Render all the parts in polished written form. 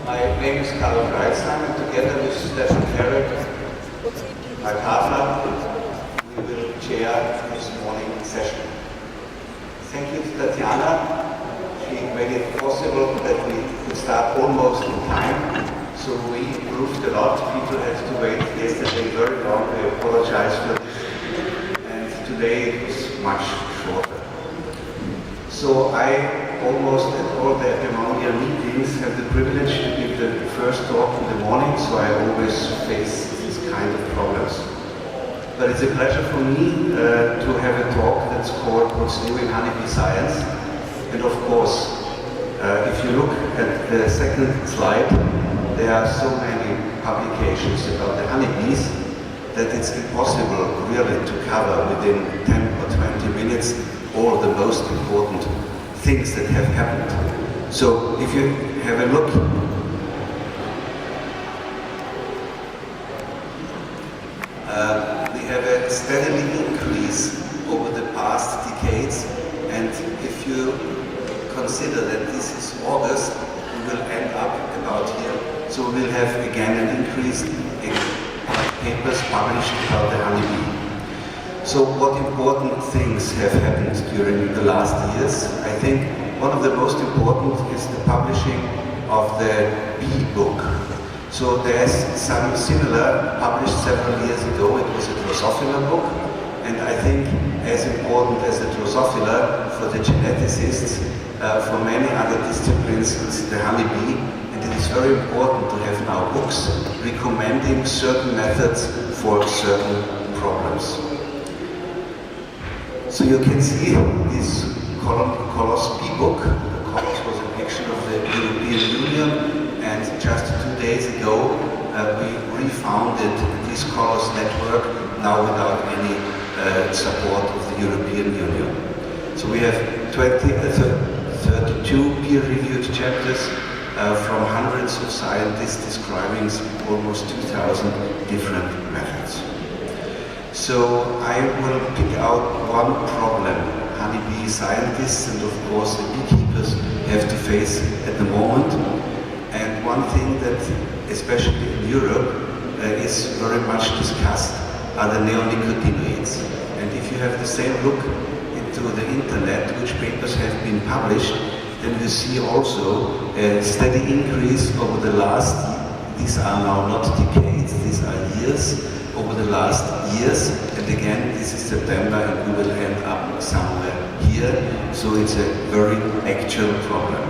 My name is Karl Crailsheim, and together with Stefan Herrick, my partner, we will chair this morning session. Thank you to Tatiana. She made it possible that we could start almost in time, so we improved a lot. People had to wait yesterday very long. I apologize for this, and today it was much shorter. So I almost at all the APIMONDIA meetings have the privilege to give the first talk in the morning, so I always face this kind of problems. But it's a pleasure for me to have a talk that's called What's New in Honeybee Science. And of course, if you look at the second slide, there are so many publications about the honeybees that it's impossible really to cover within 10 or 20 minutes all the most important things that have happened. So if you have a look, we have a steadily increase over the past decades, and if you consider that this is August, we will end up about here. So we'll have again an increase in papers published about the honeybee. So what important things have happened during the last years? I think one of the most important is the publishing of the bee book. So there's some similar published several years ago. It was a Drosophila book, and I think as important as the Drosophila for the geneticists, for many other disciplines, it's the honeybee, and it is very important to have now books recommending certain methods for certain problems. So you can see this Colossus bee book. The Colossus was a picture of the European Union, and just 2 days ago we refounded this Colossus network, now without any support of the European Union. So we have 32 peer-reviewed chapters from hundreds of scientists describing almost 2,000 different methods. So I will pick out one problem honeybee scientists and of course the beekeepers have to face at the moment. And one thing that, especially in Europe, is very much discussed are the neonicotinoids. And if you have the same look into the internet, which papers have been published, then you see also a steady increase over the last, these are now not decades, these are years, over the last years, and again this is September and we will end up somewhere here, so it's a very actual problem.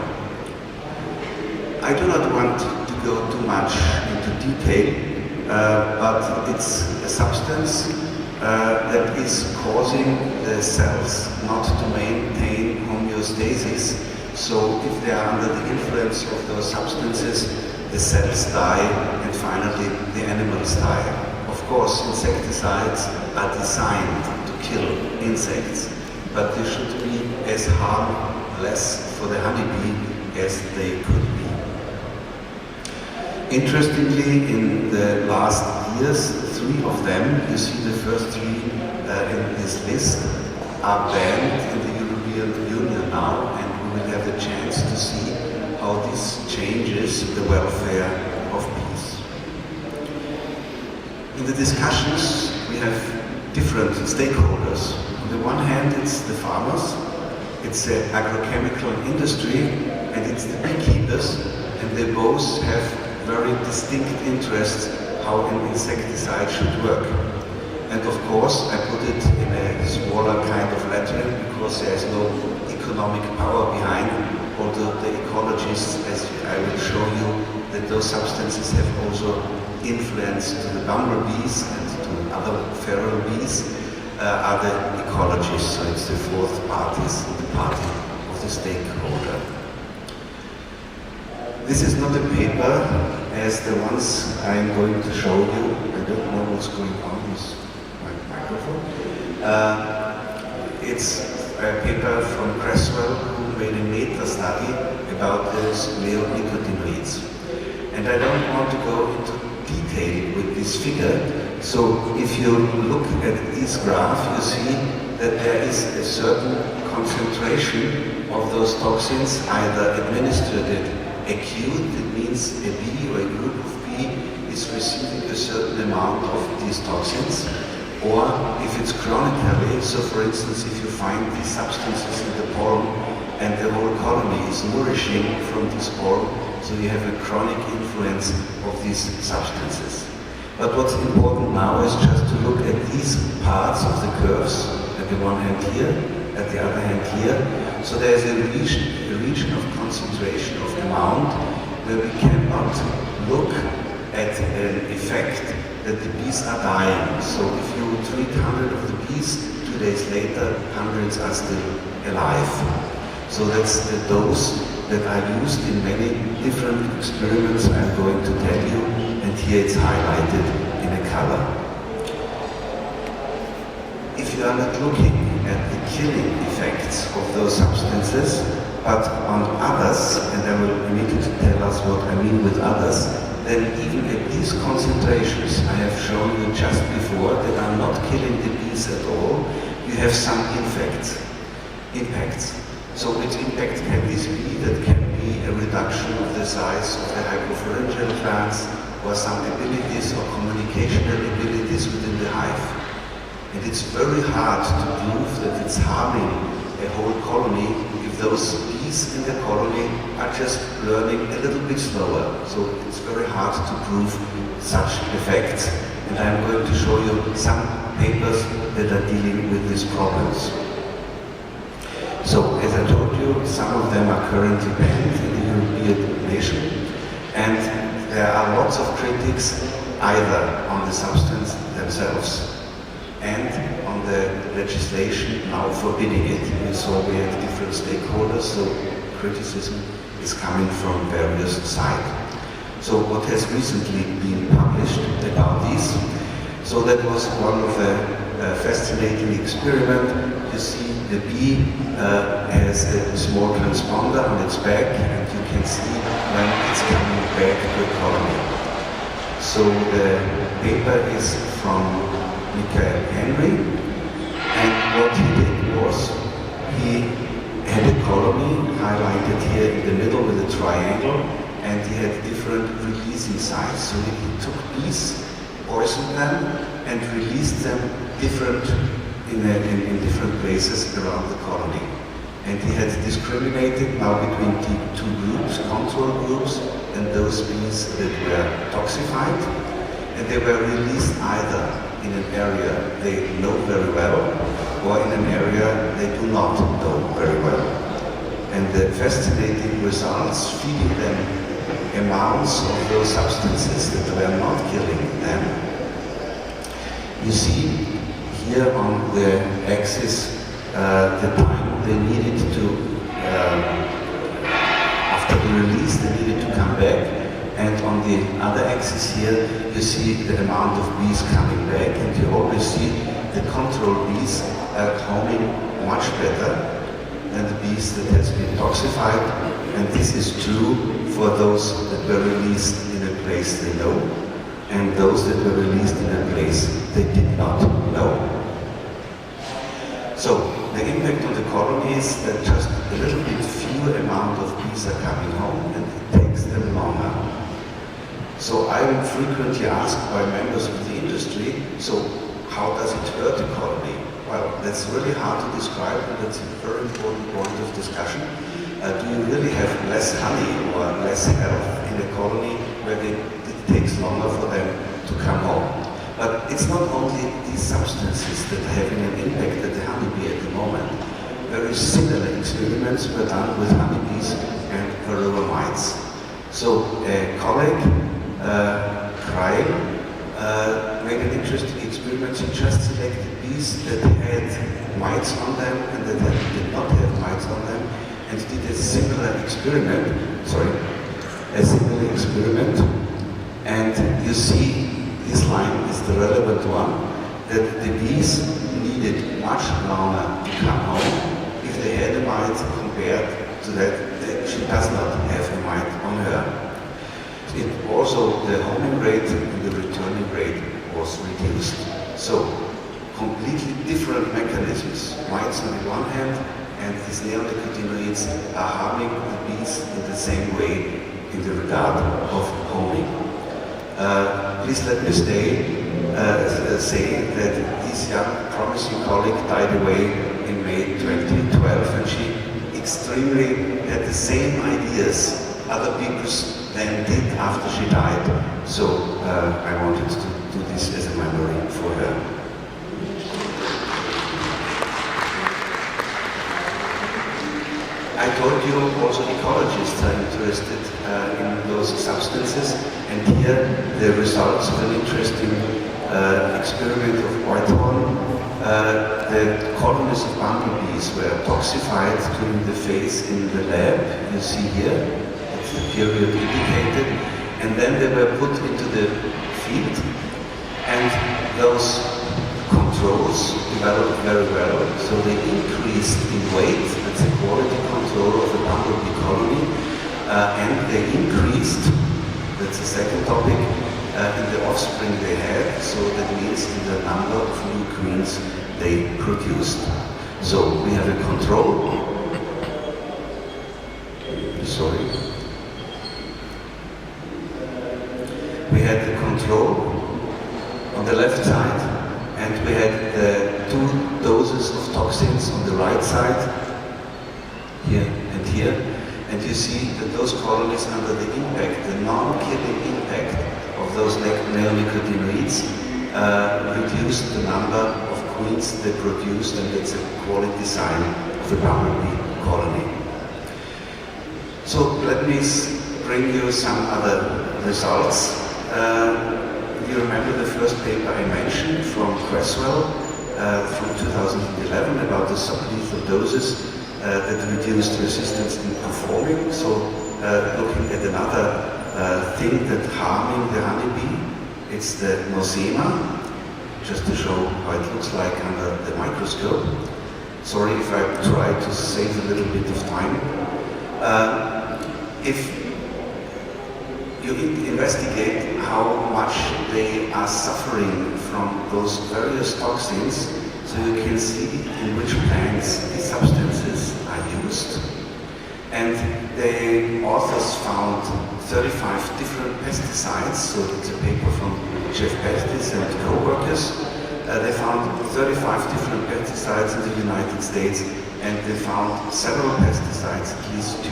I do not want to go too much into detail, but it's a substance that is causing the cells not to maintain homeostasis, so if they are under the influence of those substances, the cells die and finally the animals die. Of course, insecticides are designed to kill insects, but they should be as harmless for the honeybee as they could be. Interestingly, in the last years, 3 of them, you see the first 3 in this list, are banned in the European Union now, and we will have the chance to see how this changes the welfare of bees. In the discussions, we have different stakeholders. On the one hand, it's the farmers, it's the agrochemical industry, and it's the beekeepers, and they both have very distinct interests how an insecticide should work. And of course, I put it in a smaller kind of lettering because there is no economic power behind, although the ecologists, as I will show you, that those substances have also influence to the bumblebees and to other feral bees, are the ecologists, so it's the fourth parties, the party of the stakeholder. This is not a paper as the ones I'm going to show you. I don't know what's going on with my microphone. It's a paper from Creswell who made a meta-study about those neonicotinoids. And I don't want to go into detail with this figure, so if you look at this graph, you see that there is a certain concentration of those toxins either administered acute, it means a bee or a group of bee is receiving a certain amount of these toxins. Or if it's chronically, so for instance, if you find these substances in the pollen and the whole colony is nourishing from this pollen, so you have a chronic influence of these substances. But what's important now is just to look at these parts of the curves, at the one hand here, at the other hand here. So there's a region of concentration of amount where we cannot look at an effect that the bees are dying. So if you treat 100 of the bees, 2 days later, hundreds are still alive. So that's the dose that I used in many different experiments I'm going to tell you, and here it's highlighted in a color. If you are not looking at the killing effects of those substances, but on others, and I will immediately tell us what I mean with others, then even at these concentrations I have shown you just before that are not killing the bees at all, you have some impacts. So which impact can this be? That can be a reduction of the size of the hypopharyngeal glands, or some abilities or communicational abilities within the hive. And it's very hard to prove that it's harming a whole colony if those bees in the colony are just learning a little bit slower. So it's very hard to prove such effects. And I'm going to show you some papers that are dealing with these problems. So, as I told you, some of them are currently banned in the European nation, and there are lots of critics either on the substance themselves and on the legislation now forbidding it. We saw we had different stakeholders, so criticism is coming from various sides. So what has recently been published about this? So that was one of the fascinating experiment. You see the bee has a small transponder on its back, and you can see when it's coming back to the colony. So the paper is from Michael Henry, and what he did was he had a colony highlighted here in the middle with a triangle, and he had different releasing sites. So he took bees, poisoned them, and released them in different places around the colony. And he had discriminated now between two groups, control groups, and those bees that were toxified. And they were released either in an area they know very well, or in an area they do not know very well. And the fascinating results, feeding them amounts of those substances that were not killing them. You see here on the axis the time they needed to, after the release, they needed to come back. And on the other axis here, you see the amount of bees coming back, and you always see the control bees are homing much better than the bees that has been toxified. And this is true for those that were released in a place they know, and those that were released in a place they did not know. So the impact on the colony is that just a little bit fewer amount of bees are coming home, and it takes them longer. So I am frequently asked by members of the industry, so how does it hurt the colony? Well, that's really hard to describe, and that's a very important point of discussion. Do you really have less honey or less health in a colony where it takes longer for them to come home? But it's not only these substances that are having an impact at the honeybee at the moment. Very similar experiments were done with honeybees and varroa mites. So a colleague, Crail, made an interesting experiment. He just selected bees that had mites on them and that did not have mites on them, and did a similar experiment, and you see this line is the relevant one, that the bees needed much longer to come home if they had a mite compared to that she does not have a mite on her. It also, the homing rate and the returning rate was reduced. So, completely different mechanisms. Mites on the one hand, and these neonicotinoids are harming the bees in the same way in the regard of homing. Please let me say that this young promising colleague died away in May 2012, and she extremely had the same ideas other people then did after she died. So I wanted to do this as a memory for her. I told you also ecologists are interested in those substances, and here the results of an interesting experiment of Whitehorn. The colonies of bumblebees were toxified during the phase in the lab, you see here, that's the period indicated, and then they were put into the field, and those controls developed very well, so they increased in weight, that's the quality control of the bumblebee colony, and they increased, that's the second topic, in the offspring they had, so that means in the number of new queens they produced. So we have a control, sorry, we had the control on the left side, and we had the 2 doses of toxins on the right side, here and here, and you see that those colonies under the impact, the non-killing impact of those neonicotinoids reduced the number of queens they produced, and it's a quality sign of the bumblebee colony. So let me bring you some other results. You remember the first paper I mentioned from Creswell from 2011 about the sublethal doses that reduced resistance in performing. So looking at another thing that harming the honeybee, it's the nosema, just to show how it looks like under the microscope. Sorry if I try to save a little bit of time. If you investigate how much they are suffering from those various toxins, so you can see in which plants these substances are used. And the authors found 35 different pesticides, so it's a paper from Jeff Pestis and co-workers. They found 35 different pesticides in the United States, and they found several pesticides, at least 2,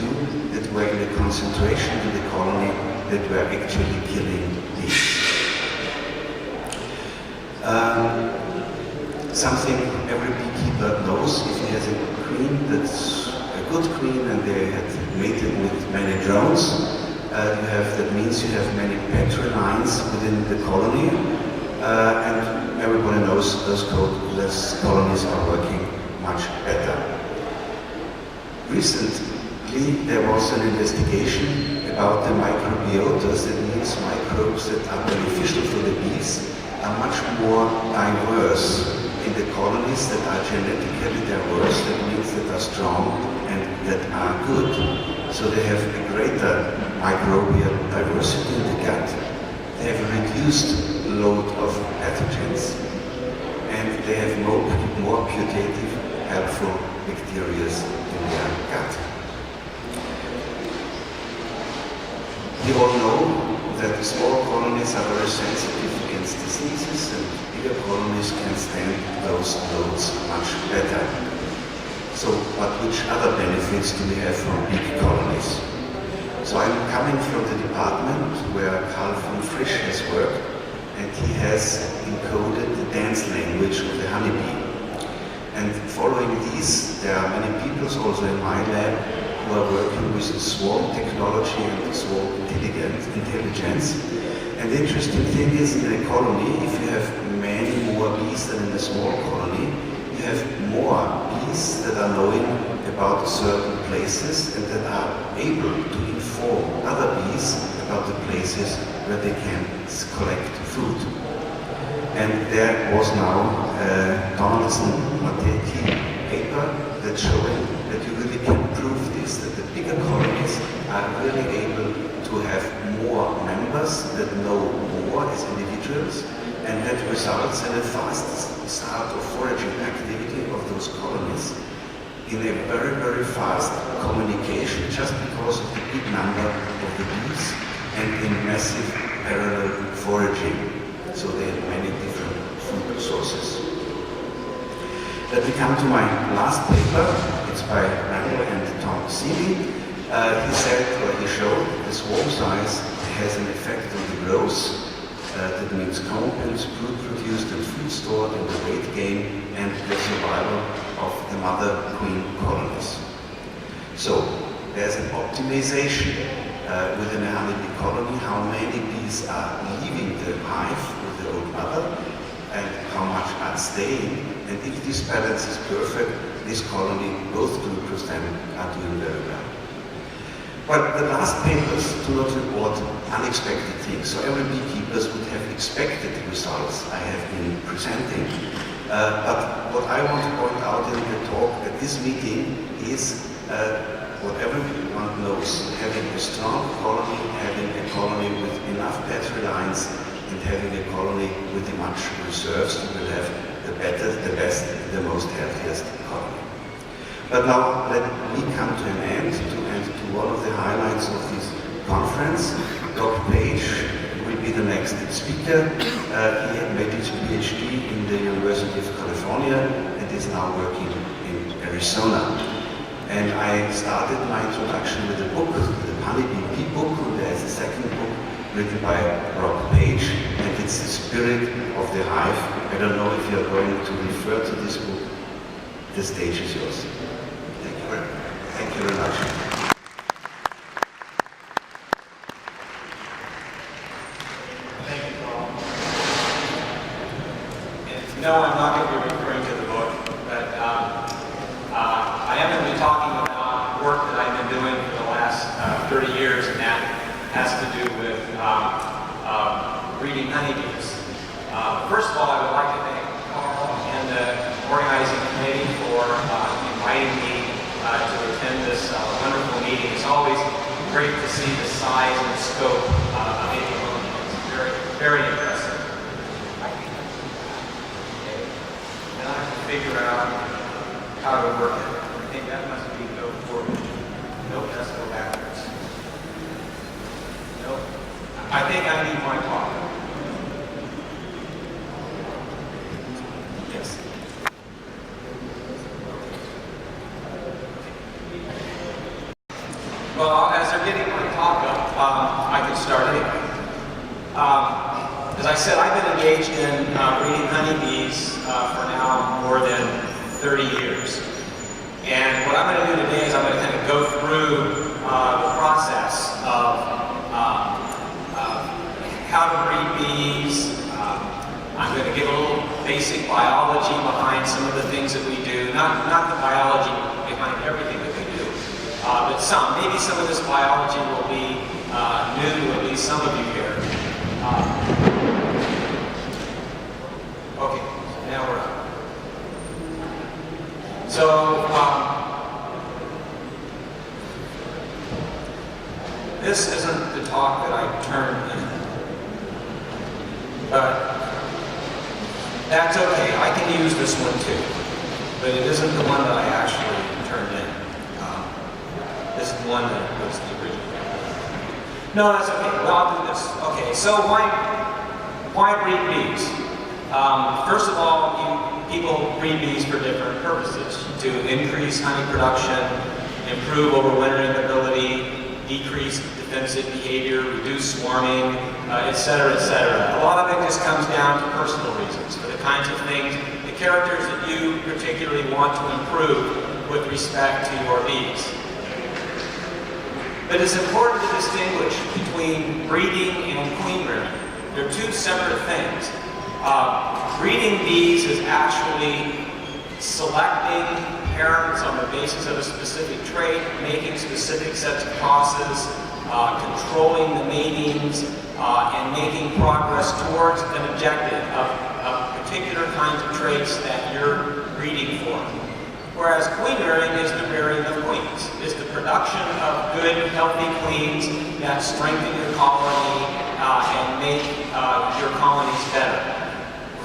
that were in a concentration in the colony that were actually killing bees. Something every beekeeper knows, if he has a queen that's a good queen and they had mated with many drones, that means you have many petri lines within the colony, and everybody knows those colonies are working much better. Recently, there was an investigation about the microbiotas, that means microbes that are beneficial for the bees, are much more diverse in the colonies that are genetically diverse, that means that are strong and that are good. So they have a greater microbial diversity in the gut, they have a reduced load of pathogens, and they have more putative, helpful bacteria in their gut. You all know that small colonies are very sensitive against diseases, and bigger colonies can stand those loads much better. So, but which other benefits do we have from big colonies? So I'm coming from the department where Karl von Frisch has worked, and he has encoded the dance language of the honeybee. And following these, there are many people also in my lab who are working with swarm technology and swarm intelligence. And the interesting thing is, in a colony, if you have many more bees than in a small colony, you have more bees that are knowing about certain places and that are able to inform other bees about the places where they can collect food. And there was now a Donaldson-Mateki paper that's showing that you really can prove this, that the bigger colonies are really able to have more members that know more as individuals, and that results in a fast start of foraging activity of those colonies. in a very, very fast communication just because of the big number of the bees and in massive parallel foraging. So they have many different food sources. Let me come to my last paper. It's by Randall and Tom Seeley. He said, or he showed, the swarm size has an effect on the growth. That means contents, brood produced and food stored, and the weight gain and the survival of the mother queen colonies. So there's an optimization within a honeybee colony, how many bees are leaving the hive with the old mother and how much are staying. And if this balance is perfect, this colony, both groups of them, are doing very well. But the last papers do not report unexpected things. So every beekeepers would have expected the results I have been presenting. But what I want to point out in the talk at this meeting is what everyone knows, having a strong colony, having a colony with enough battery lines, and having a colony with much reserves, you will have the best, the most healthiest colony. But now let me come to an end, to one of the highlights of this conference. Dr. Page will be the next speaker. He had made his PhD in the University of California and is now working in Arizona. And I started my introduction with a book, the Honeybee Bee book, and there's a second book written by Rob Page, and it's the spirit of the hive. I don't know if you're going to refer to this book. The stage is yours. Thank you very much. Thank you, Karl. And no, I'm not going to be referring to the book, but I am going to be talking about work that I've been doing for the last 30 years, and that has to do with breeding honeybees. First of all, I would like to thank Karl and the organizing committee for inviting me to attend this wonderful meeting. It's always great to see the size and the scope of APIMONDIA. It's very, very impressive. And I have to figure out how to work it. I think that must be go forward. Nope, that's go backwards. Nope. I think I need my talk. Yes. Well, as they're getting my talk up, I can start anyway. As I said, I've been engaged in breeding honeybees for now more than 30 years. And what I'm going to do today is I'm going to kind of go through the process of how to breed bees. I'm going to give a little basic biology behind some of the things that we do. Not the biology behind everything that we do, but some. Maybe some of this biology will be new to at least some of you here. Okay, so now we're up. So, this isn't the talk that I turned in, but that's okay. I can use this one too, but it isn't the one that I actually turned in. This is the one that was the original. No, that's okay. Well, I'll do this. Okay, so why breed bees? First of all, people breed bees for different purposes. To increase honey production, improve overwintering ability, decrease defensive behavior, reduce swarming, etc., etc. A lot of it just comes down to personal reasons, for the kinds of things, the characters that you particularly want to improve with respect to your bees. But it's important to distinguish between breeding and queen rearing. They're two separate things. Breeding bees is actually selecting parents on the basis of a specific trait, making specific sets of crosses, controlling the matings, and making progress towards an objective of particular kinds of traits that you're breeding for. Whereas queen rearing is the rearing of queens, is the production of good, healthy queens that strengthen your colony and make your colonies better.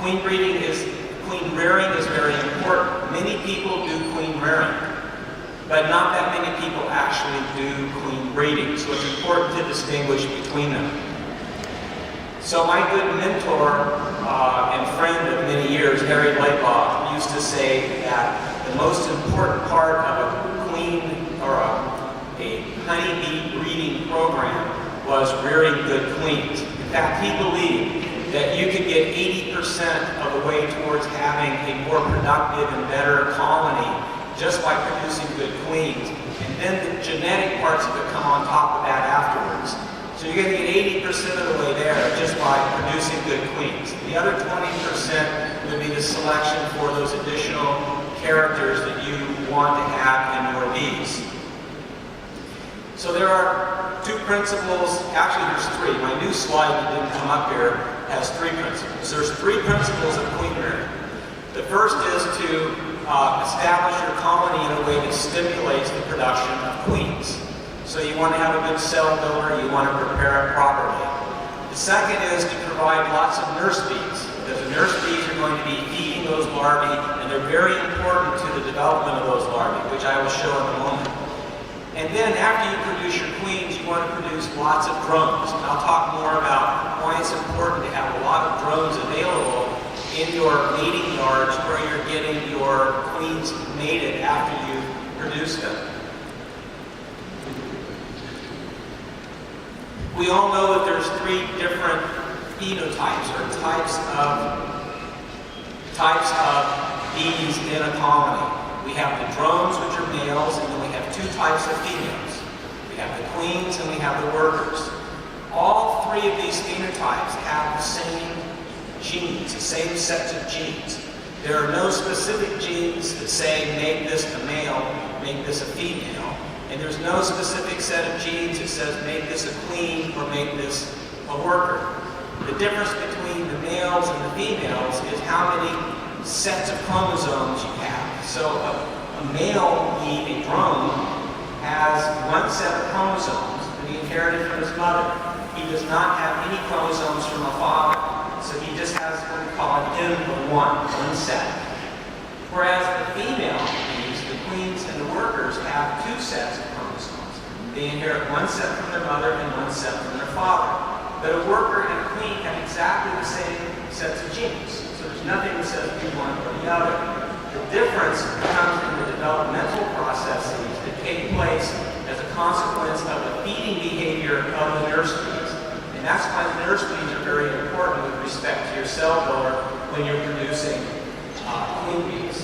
Queen rearing is very important. Many people do queen rearing. but not that many people actually do queen breeding, so it's important to distinguish between them. So my good mentor and friend of many years, Harry Lightlaw, used to say that the most important part of a queen or a honeybee breeding program was rearing good queens. In fact, he believed that you could get 80% of the way towards having a more productive and better colony just by producing good queens. And then the genetic parts of it come on top of that afterwards. So you're going to get 80% of the way there just by producing good queens. The other 20% would be the selection for those additional characters that you want to have in your bees. So there are two principles, actually there's three. My new slide that didn't come up here has three principles. There's three principles of queen rearing. The first is to establish your colony in a way that stimulates the production of queens. So you want to have a good cell builder, you want to prepare it properly. The second is to provide lots of nurse bees, because the nurse bees are going to be feeding those larvae, and they're very important to the development of those larvae, which I will show in a moment. And then after you produce your queens, you want to produce lots of drones. And I'll talk more about why it's important to have a lot of drones available in your mating yards where you're getting your queens mated after you produce them. We all know that there's three different phenotypes or types of bees in a colony. We have the drones, which are males, and then we have two types of females. We have the queens and we have the workers. All three of these phenotypes have the same genes, the same sets of genes. There are no specific genes that say make this a male, make this a female. And there's no specific set of genes that says make this a queen or make this a worker. The difference between the males and the females is how many sets of chromosomes you have. So a male bee, a drone, has one set of chromosomes that he inherited from his mother. He does not have any chromosomes from a father. So he just has what we call an M of one set. Whereas the female bees, the queens and the workers, have two sets of chromosomes. They inherit one set from their mother and one set from their father. But a worker and a queen have exactly the same sets of genes. So there's nothing that says be one or the other. The difference comes in the developmental processes that take place as a consequence of the feeding behavior of the nurse bees. And that's why the nurse bees are very important with respect to your cell builder when you're producing queen bees.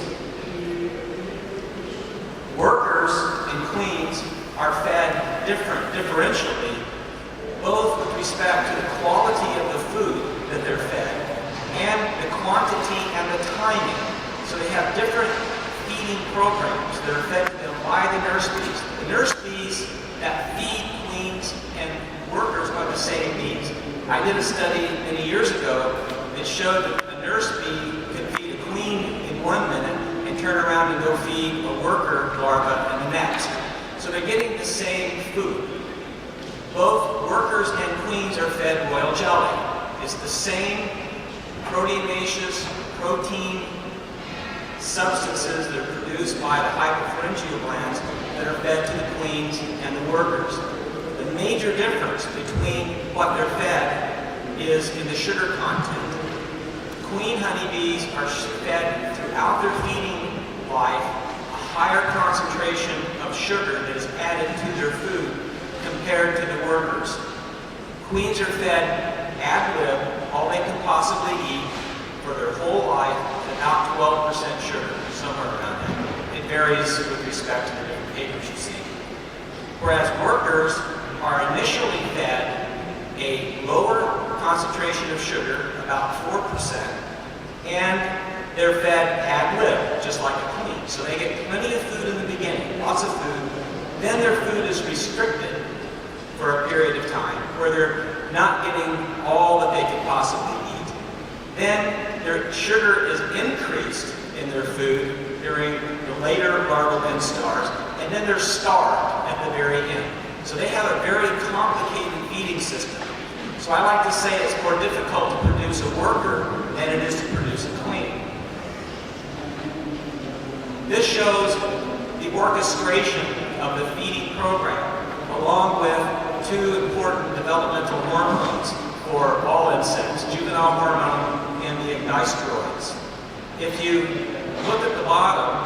Workers and queens are fed differentially, both with respect to the quality of the food that they're fed and the quantity and the timing. So they have different feeding programs that are fed to them by the nurse bees. The nurse bees that feed queens and workers are the same bees. I did a study many years ago that showed that a nurse bee can feed a queen in 1 minute and turn around and go feed a worker larva in the next. So they're getting the same food. Both workers and queens are fed royal jelly. It's the same proteinaceous protein substances that are produced by the hypopharyngeal glands that are fed to the queens and the workers. The major difference between what they're fed is in the sugar content. Queen honeybees are fed throughout their feeding life a higher concentration of sugar that is added to their food compared to the workers. Queens are fed ad lib all they can possibly eat for their whole life at about 12% sugar, somewhere around that. It varies with respect to the different papers you see. Whereas workers are initially fed a lower concentration of sugar, about 4%, and they're fed ad lib, just like a queen. So they get plenty of food in the beginning, lots of food. Then their food is restricted for a period of time, where they're not getting all that they could possibly eat. Then their sugar is increased in their food during the later larval instars, and then they're starved at the very end. So they have a very complicated feeding system. So I like to say it's more difficult to produce a worker than it is to produce a queen. This shows the the orchestration of the feeding program, along with two important developmental hormones for all insects, juvenile hormone and the ignisteroids. If you look at the bottom,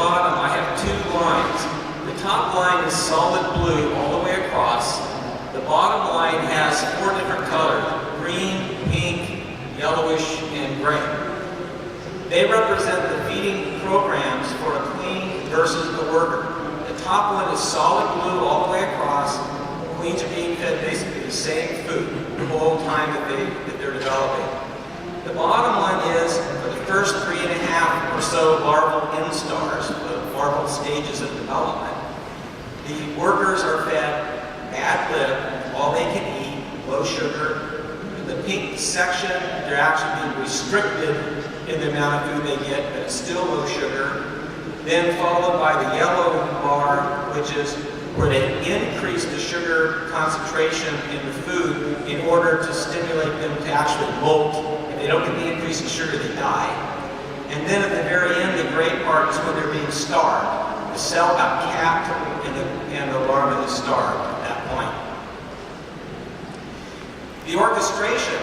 I have two lines. The top line is solid blue all the way across. The bottom line has four different colors: green, pink, yellowish, and gray. They represent the feeding programs for a queen versus the worker. The top one is solid blue all the way across. Queens are being fed basically the same food the whole time that they're developing. The bottom one is for the first 3.5 or so larval instars, the larval stages of development. The workers are fed ad lib, all they can eat, low sugar. In the pink section, they're actually being restricted in the amount of food they get, but it's still low sugar. Then followed by the yellow bar, which is where they increase the sugar concentration in the food in order to stimulate them to actually molt. If they don't get the increase in sugar, they die. And then at the very end, the gray part is when they're being starved. The cell got capped and the larva is starved at that point. The orchestration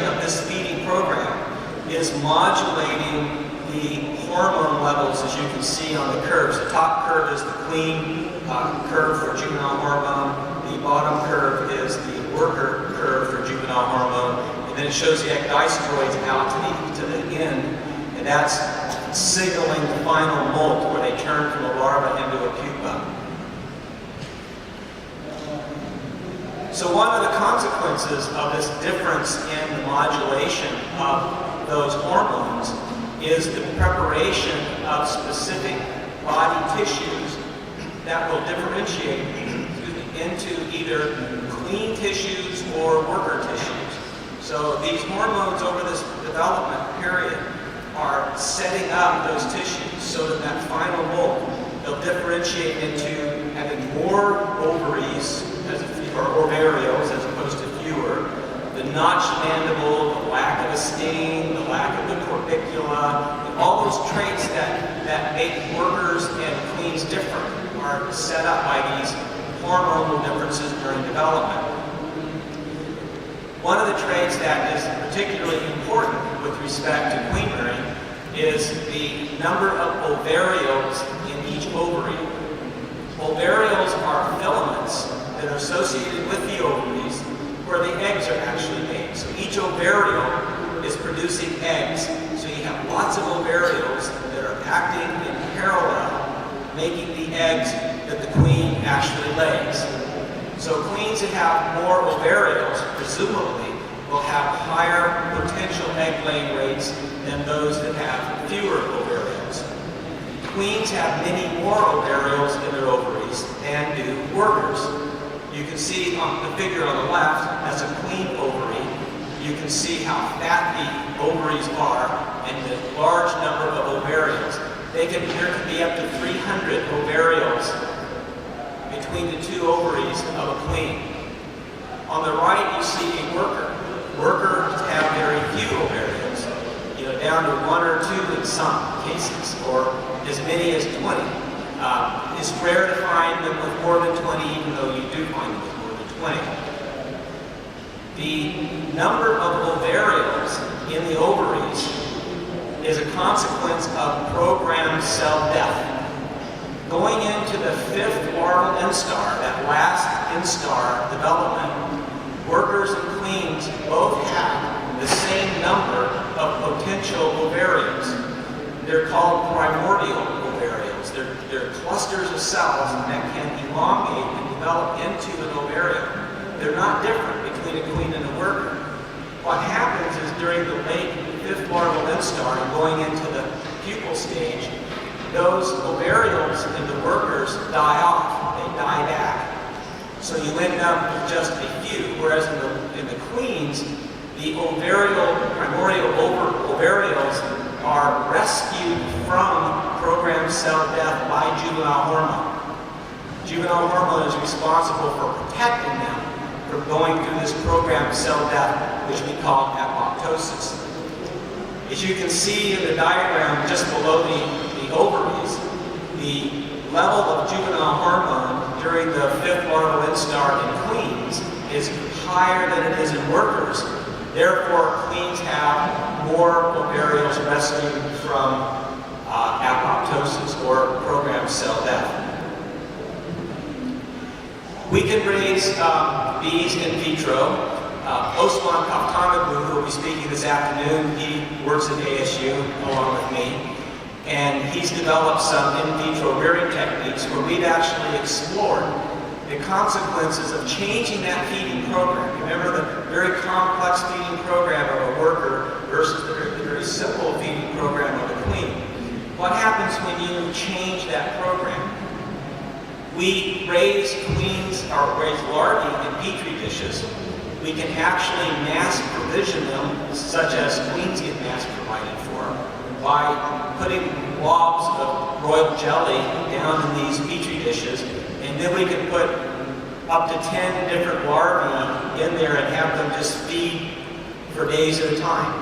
of this feeding program is modulating the hormone levels, as you can see on the curves. The top curve is the queen curve for juvenile hormone. The bottom curve is the worker curve for juvenile hormone. And then it shows the ecdysteroids out to the end, and that's signaling the final molt, where they turn from a larva into a pupa. So one of the consequences of this difference in the modulation of those hormones is the preparation of specific body tissues that will differentiate into either queen tissues or worker tissues. So these hormones over this development period are setting up those tissues so that that final molt, they'll differentiate into having more ovaries, or ovarioles as opposed to fewer, the notched mandible, the lack of a sting, the lack of the corbicula, all those traits that make workers and queens different are set up by these hormonal differences during development. One of the traits that is particularly important with respect to queen rearing is the number of ovarioles in each ovary. Ovarioles are filaments that are associated with the ovaries where the eggs are actually made. So each ovariole is producing eggs. So you have lots of ovarioles that are acting in parallel, making the eggs that the queen actually lays. So queens that have more ovarioles, presumably, will have higher potential egg-laying rates than those that have fewer ovarioles. Queens have many more ovarioles in their ovaries than do workers. You can see on the figure on the left, that's a queen ovary. You can see how fat the ovaries are and the large number of ovarioles. There can be up to 300 ovarioles between the two ovaries of a queen. On the right, you see a worker. Workers have very few ovarioles, down to 1 or 2 in some cases, or as many as 20. It's rare to find them with more than 20, even though you do find them with more than 20. The number of ovarioles in the ovaries is a consequence of programmed cell death. Going into the 5th larval instar, that last instar development, workers and queens both have the same number of potential ovarioles. They're called primordial ovarioles. They're clusters of cells that can elongate and develop into an ovariole. They're not different between a queen and a worker. What happens is during the late 5th larval instar and going into the pupal stage, those ovarioles in the workers die off. They die back. So you end up with just a few, whereas in the queens, the primordial ovarioles are rescued from programmed cell death by juvenile hormone. Juvenile hormone is responsible for protecting them from going through this programmed cell death, which we call apoptosis. As you can see in the diagram just below the ovaries, the level of juvenile hormone during the 5th larval instar in queens is higher than it is in workers. Therefore, queens have more ovarials resting from apoptosis or programmed cell death. We can raise bees in vitro. Osman Kaftanoglu, who will be speaking this afternoon, he works at ASU along with me, and he's developed some in vitro rearing techniques where we've actually explored the consequences of changing that feeding program. Remember the very complex feeding program of a worker versus the very simple feeding program of a queen. What happens when you change that program? We raise queens or raise larvae in petri dishes. We can actually mass provision them, such as queens get mass provided for, by putting blobs of royal jelly down in these petri dishes, and then we can put up to 10 different larvae in there and have them just feed for days at a time.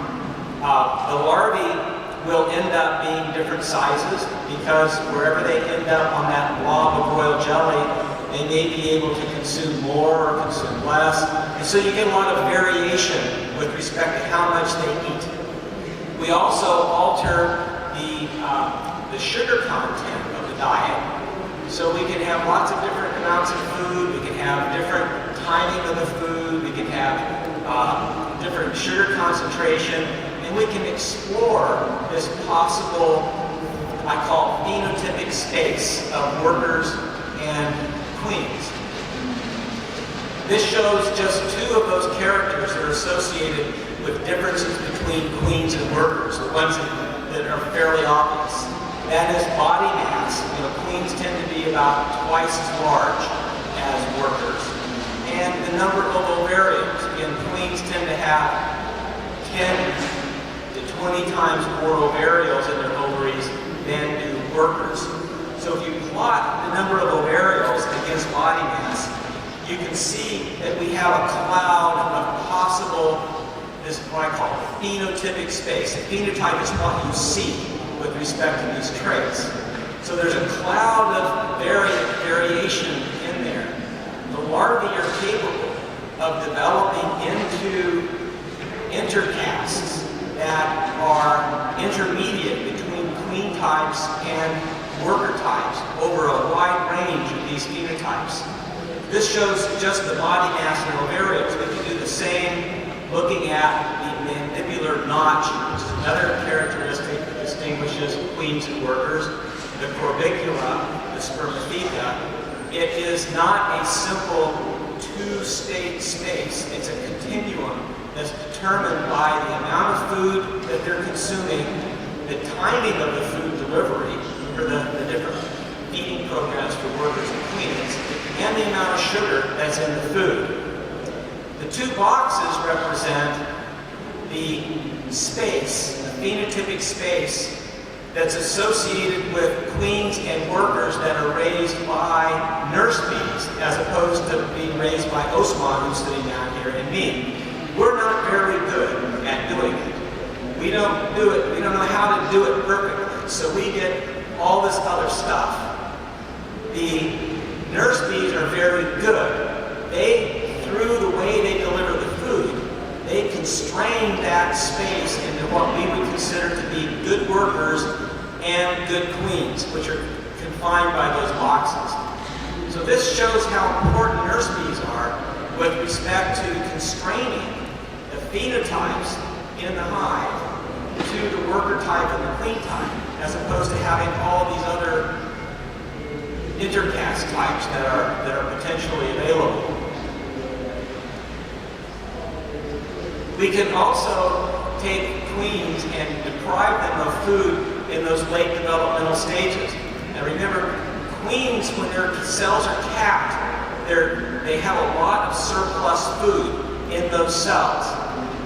The larvae will end up being different sizes because wherever they end up on that blob of royal jelly, they may be able to consume more or consume less. And so you get a lot of variation with respect to how much they eat. We also alter the sugar content of the diet. So we can have lots of different amounts of food, we can have different timing of the food, we can have different sugar concentration, and we can explore this possible, I call phenotypic space of workers and queens. This shows just 2 of those characters that are associated with differences between queens and workers, the ones that are fairly obvious. That is body mass. Queens tend to be about twice as large as workers. And the number of ovariums. Again, queens tend to have 10 to 20 times more ovarials in their ovaries than do workers. So if you plot the number of ovarials against body mass, you can see that we have a cloud of possible, this what I call phenotypic space. A phenotype is what you see with respect to these traits. So there's a cloud of variation in there. The larvae are capable of developing into intercasts that are intermediate between queen types and worker types over a wide range of these phenotypes. This shows just the body mass and ovarials. We can do the same looking at the mandibular notch, which is another characteristic that distinguishes queens and workers. The corbicula, the spermatheca, it is not a simple 2-state space. It's a continuum that's determined by the amount of food that they're consuming, the timing of the food delivery for the different feeding programs for workers and queens, and the amount of sugar that's in the food. The 2 boxes represent the space, the phenotypic space that's associated with queens and workers that are raised by nurse bees, as opposed to being raised by Osman, who's sitting down here, and me. We're not very good at doing it. We don't do it. We don't know how to do it perfectly. So we get all this other stuff. The nurse bees are very good. They, through the way they deliver the food, they constrain that space into what we would consider to be good workers and good queens, which are confined by those boxes. So this shows how important nurse bees are with respect to constraining the phenotypes in the hive to the worker type and the queen type, as opposed to having all these other intercast types that are potentially available. We can also take queens and deprive them of food in those late developmental stages. And remember, queens, when their cells are capped, they have a lot of surplus food in those cells.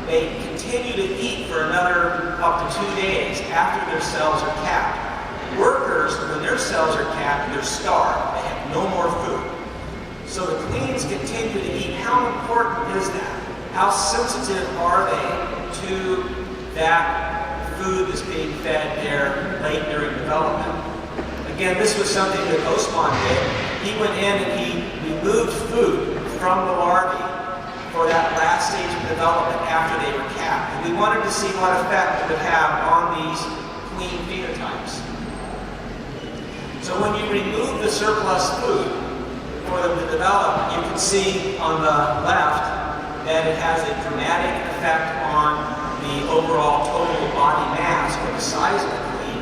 They continue to eat for another up to 2 days after their cells are capped. Workers, when their cells are capped, they're starved. They have no more food. So the queens continue to eat. How important is that? How sensitive are they to that food that's being fed there late during development. Again, this was something that Ostmann did. He went in and he removed food from the larvae for that last stage of development after they were capped. And we wanted to see what effect it would have on these queen phenotypes. So when you remove the surplus food for them to develop, you can see on the left that it has a dramatic effect on the overall total body mass or the size of the queen.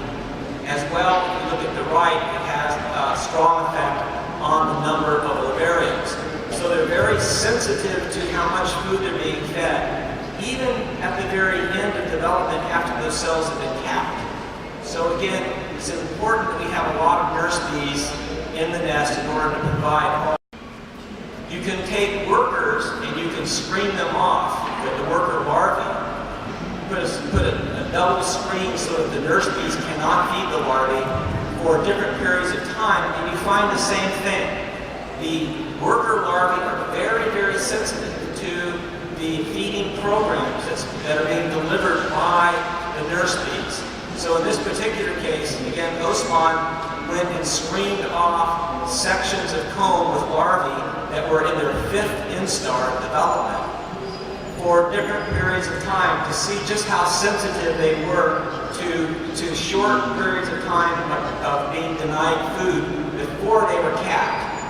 As well, if you look at the right, it has a strong effect on the number of ovarians. So they're very sensitive to how much food they're being fed, even at the very end of development after those cells have been capped. So again, it's important that we have a lot of nurse bees in the nest in order to provide home. You can take workers and you can screen them off with the worker larvae. Put a double screen so that the nurse bees cannot feed the larvae for different periods of time, and you find the same thing. The worker larvae are very, very sensitive to the feeding programs that are being delivered by the nurse bees. So in this particular case, again, Ostmann went and screened off sections of comb with larvae that were in their 5th instar development for different periods of time to see just how sensitive they were to short periods of time of being denied food before they were capped.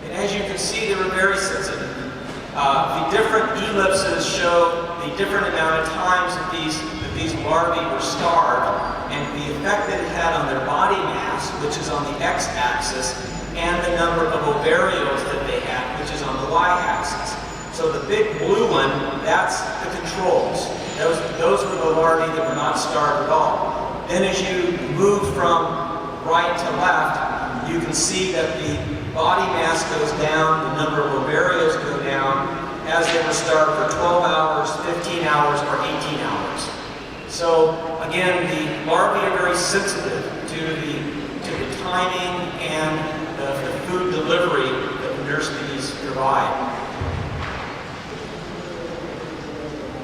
And as you can see, they were very sensitive. The different ellipses show the different amount of times that these larvae were starved and the effect that it had on their body mass, which is on the x-axis, and the number of ovarials that they had, which is on the y-axis. So the big blue one, that's the controls. Those were the larvae that were not starved at all. Then as you move from right to left, you can see that the body mass goes down, the number of ovarials go down as they were starved for 12 hours, 15 hours, or 18 hours. So again, the larvae are very sensitive to the timing and the food delivery that the nurse bees provide.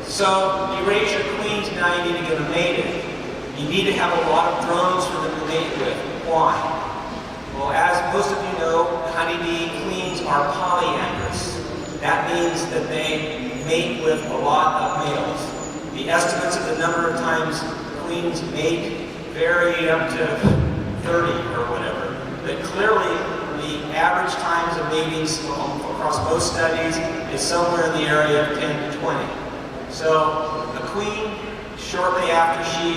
So you raise your queens, now you need to get them mated. You need to have a lot of drones for them to mate with. Why? Well, as most of you know, honeybee queens are polyandrous. That means that they mate with a lot of males. The estimates of the number of times queens mate vary up to 30 or whatever. But clearly, the average times of matings across most studies is somewhere in the area of 10 to 20. So the queen, shortly after she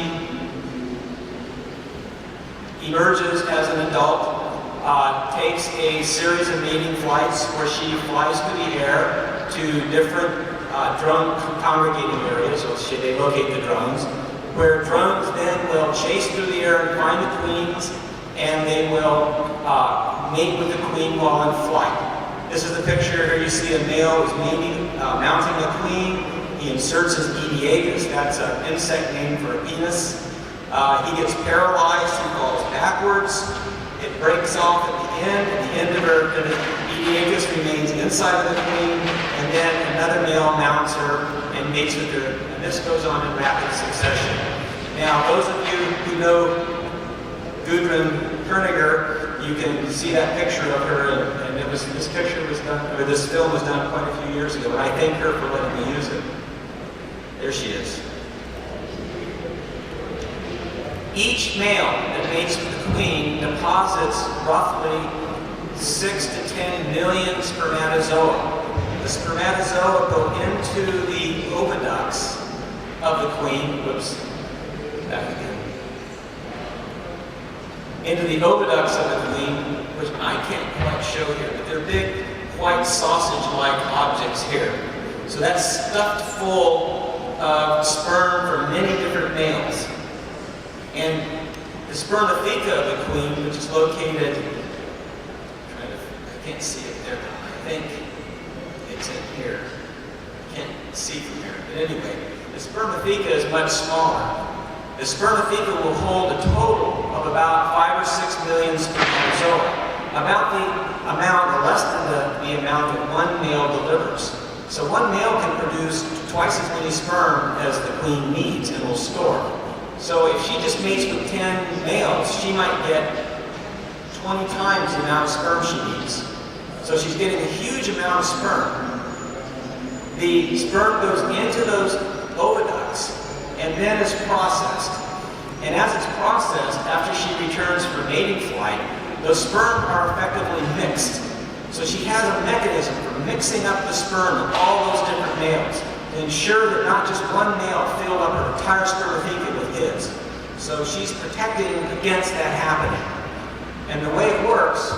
emerges as an adult, takes a series of mating flights where she flies through the air to different drone congregating areas, so they locate the drones, where drones then will chase through the air and find the queens, and they will mate with the queen while in flight. This is the picture here. You see a male is mounting a queen. He inserts his ediegus, that's an insect name for a penis. He gets paralyzed, he falls backwards. It breaks off at the end of her ediegus remains inside of the queen, and then another male mounts her and mates with her, and this goes on in rapid succession. Now, those of you who know Gudrun Kerniger, you can see that picture of her, and this picture was done, or this film was done quite a few years ago, and I thank her for letting me use it. There she is. Each male that mates with the queen deposits roughly 6 to 10 million spermatozoa. The spermatozoa go into the oviducts of the queen. Whoops, back again. Into the oviducts of the queen, which I can't quite show here, but they're big, white sausage-like objects here. So that's stuffed full of sperm from many different males. And the spermatheca of the queen, which is located, I can't see it there, but I think it's in here. I can't see from here. But anyway, the spermatheca is much smaller. The spermatheca will hold a total of about 5 or 6 million spermatozoa, about the amount, or less than the amount that one male delivers. So one male can produce twice as many sperm as the queen needs and will store. So if she just mates with 10 males, she might get 20 times the amount of sperm she needs. So she's getting a huge amount of sperm. The sperm goes into those oviducts and then is processed. And as it's processed, after she returns for mating flight, those sperm are effectively mixed. So she has a mechanism for mixing up the sperm of all those different males to ensure that not just one male filled up her entire spermatheca with his. So she's protecting against that happening. And the way it works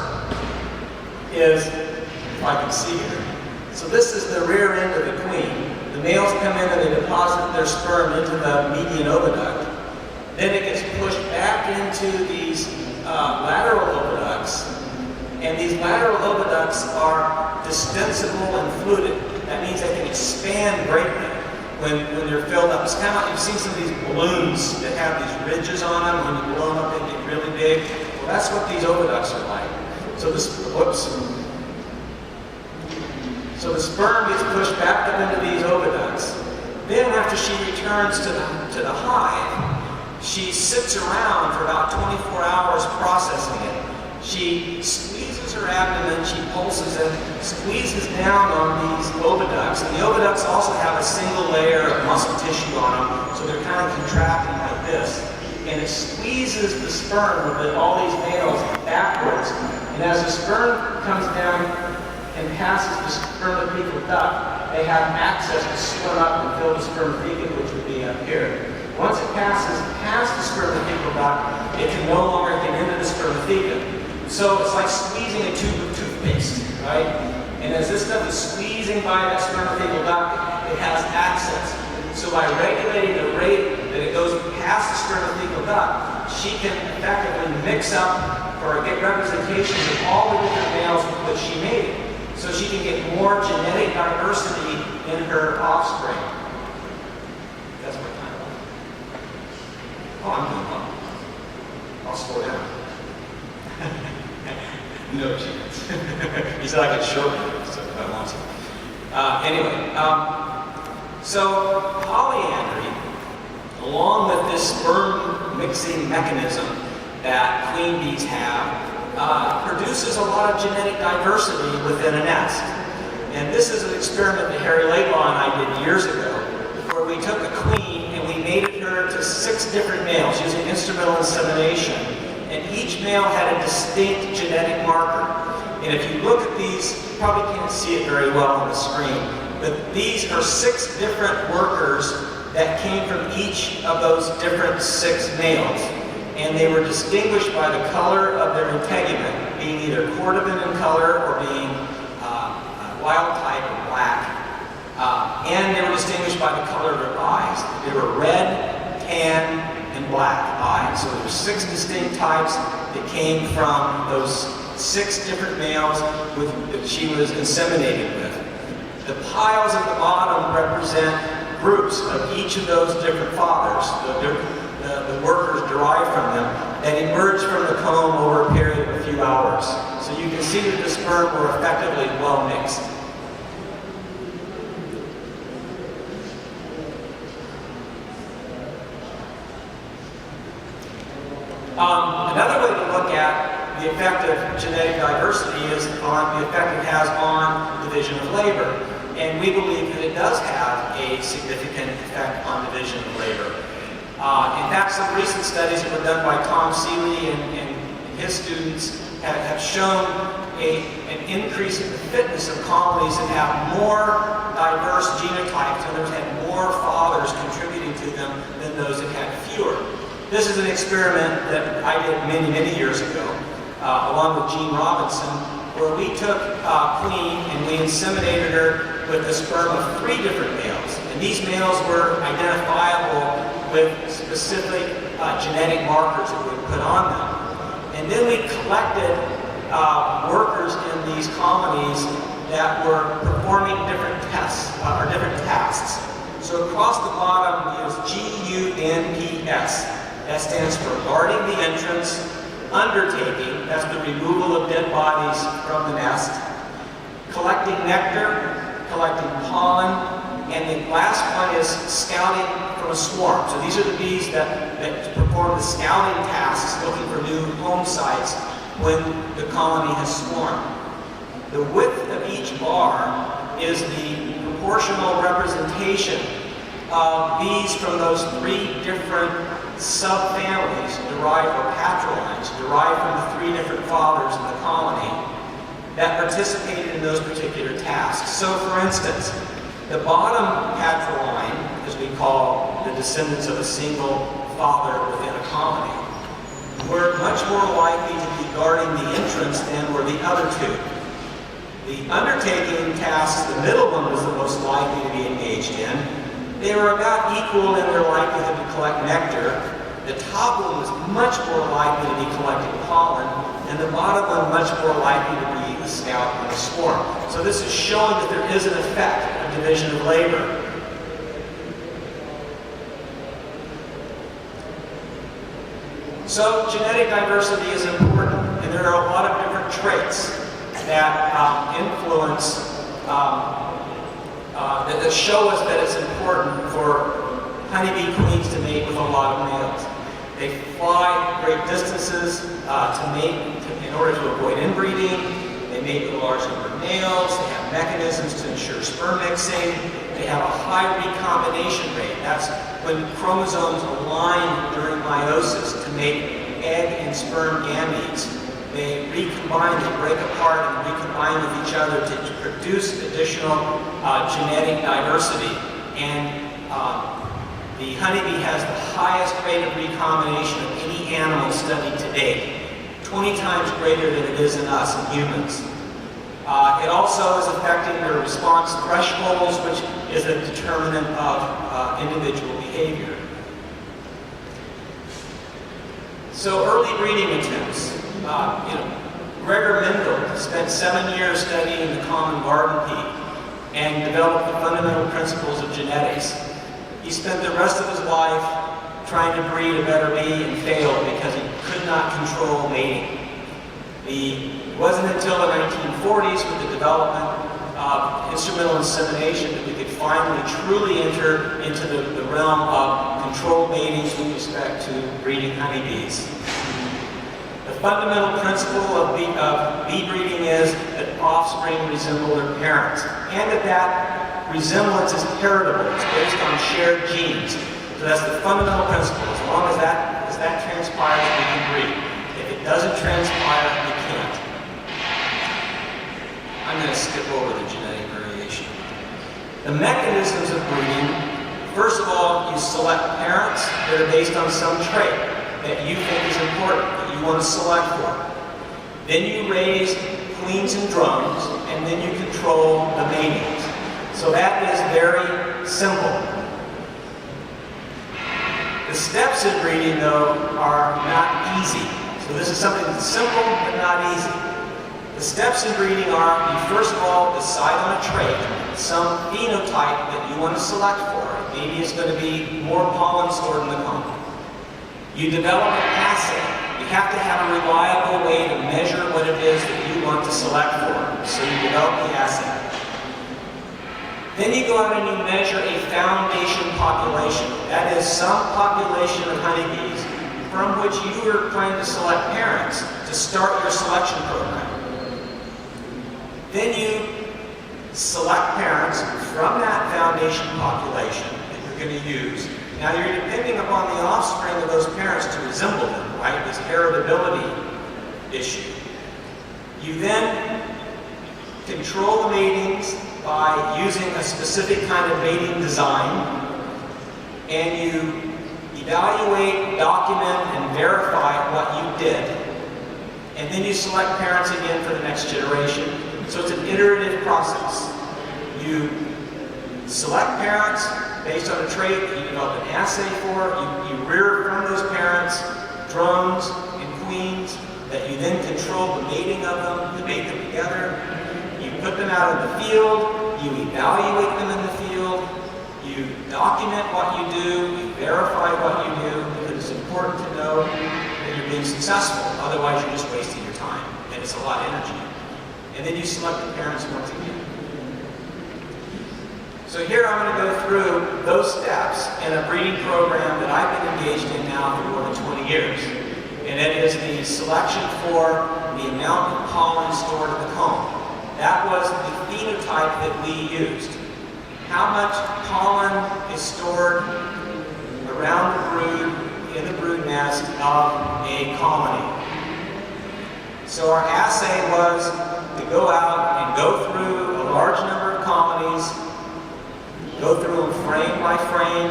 is, if I can see here, so this is the rear end of the queen. The males come in and they deposit their sperm into the median oviduct. Then it gets pushed back into these lateral oviducts. And these lateral oviducts are distensible and fluted. That means they can expand greatly when they're filled up. It's kind of like you've seen some of these balloons that have these ridges on them. When you blow them up, they get really big. Well, that's what these oviducts are like. So So the sperm gets pushed back up into these oviducts. Then after she returns to the hive, she sits around for about 24 hours processing it. She squeezes her abdomen, she pulses it, squeezes down on these oviducts. And the oviducts also have a single layer of muscle tissue on them, so they're kind of contracting like this. And it squeezes the sperm of all these males backwards. And as the sperm comes down and passes the spermathecal duct, they have access to swim up and fill the spermatheca, which would be up here. Once it passes past the spermathecal duct, it can no longer get into the spermatheca. So it's like squeezing a tube of toothpaste, right? And as this stuff is squeezing by that spermathecal duct, it has access. So by regulating the rate that it goes past the spermathecal duct, she can effectively mix up or get representations of all the different males with which she mated. So she can get more genetic diversity in her offspring. That's my timeline. Oh, I'm doing well. I'll slow down. No chance. He said I could shorten it, so if I want to. Anyway, so polyandry, along with this sperm mixing mechanism that queen bees have, produces a lot of genetic diversity within a nest. And this is an experiment that Harry Laidlaw and I did years ago, where we took a queen and we mated her to 6 different males using instrumental insemination. And each male had a distinct genetic marker. And if you look at these, you probably can't see it very well on the screen, but these are 6 different workers that came from each of those different 6 males. And they were distinguished by the color of their integument, being either cordovan in color or being wild type or black. And they were distinguished by the color of their eyes. They were red, tan, and black eyes. So there's 6 distinct types that came from those 6 different males that she was inseminated with. The piles at the bottom represent groups of each of those different fathers, the workers derived from them, that emerged from the comb over a period of a few hours. So you can see that the sperm were effectively well mixed. Another way to look at the effect of genetic diversity is on the effect it has on division of labor. And we believe that it does have a significant effect on division of labor. In fact, some recent studies that were done by Tom Seeley and his students have shown an increase in the fitness of colonies that have more diverse genotypes, and those had more fathers contributing to them than those that had fewer. This is an experiment that I did many, many years ago, along with Gene Robinson, where we took Queen and we inseminated her with the sperm of 3 different males. And these males were identifiable with specific genetic markers that we put on them. And then we collected workers in these colonies that were performing different tests, or different tasks. So across the bottom is GUNPS. That stands for guarding the entrance, undertaking, that's the removal of dead bodies from the nest, collecting nectar, collecting pollen, and the last one is scouting from a swarm. So these are the bees that perform the scouting tasks, looking for new home sites when the colony has swarmed. The width of each bar is the proportional representation of bees from those 3 different subfamilies derived, or patrolines, derived from the 3 different fathers in the colony that participated in those particular tasks. So for instance, the bottom patroline, as we call the descendants of a single father within a colony, were much more likely to be guarding the entrance than were the other 2. The undertaking tasks, the middle one was the most likely to be engaged in. They were about equal in their likelihood to collect nectar. The top one was much more likely to be collecting pollen, and the bottom one much more likely to be a scout and a swarm. So this is showing that there is an effect of division of labor. So genetic diversity is important, and there are a lot of different traits that influence, that show us that it's important for honeybee queens to mate with a lot of males. They fly great distances to mate in order to avoid inbreeding. They mate with a large number of males. They have mechanisms to ensure sperm mixing. They have a high recombination rate. That's when chromosomes align during meiosis to make egg and sperm gametes. They recombine, they break apart and recombine with each other to produce additional genetic diversity. And the honeybee has the highest rate of recombination of any animal studied to date, 20 times greater than it is in us, in humans. It also is affecting their response thresholds, which is a determinant of individual behavior. So early breeding attempts. Gregor Mendel spent 7 years studying the common garden pea and developed the fundamental principles of genetics. He spent the rest of his life trying to breed a better bee and failed because he could not control mating. It wasn't until the 1940s with the development of instrumental insemination that we could finally truly enter into the realm of controlled matings with respect to breeding honeybees. The fundamental principle of bee breeding is that offspring resemble their parents, and that resemblance is heritable. It's based on shared genes. So that's the fundamental principle. As long as that transpires, we can breed. If it doesn't transpire, we can't. I'm going to skip over the genetic variation. The mechanisms of breeding, first of all, you select parents that are based on some trait that you think is important, that you want to select for. Then you raise queens and drones, and then you control the matings. So that is very simple. The steps in breeding, though, are not easy. So this is something that's simple, but not easy. The steps in breeding are, you first of all decide on a trait, some phenotype that you want to select for. Maybe it's going to be more pollen stored in the comb. You develop an assay. You have to have a reliable way to measure what it is that you want to select for. So you develop the assay. Then you go out and you measure a foundation population. That is some population of honeybees from which you are trying to select parents to start your selection program. Then you select parents from that foundation population that you're going to use. Now you're depending upon the offspring of those parents to resemble them, right? This heritability issue. You then control the matings by using a specific kind of mating design, and you evaluate, document, and verify what you did. And then you select parents again for the next generation. So it's an iterative process. You select parents based on a trait that you develop an assay for. You rear from those parents drones and queens that you then control the mating of them, to mate them together. You put them out in the field, you evaluate them in the field, you document what you do, you verify what you do, because it's important to know that you're being successful. Otherwise, you're just wasting your time, and it's a lot of energy. And then you select the parents once again. So here I'm going to go through those steps in a breeding program that I've been engaged in now for more than 20 years. And it is the selection for the amount of pollen stored in the comb. That was the phenotype that we used. How much pollen is stored around the brood, in the brood nest of a colony. So our assay was to go out and go through a large number of colonies, go through them frame by frame,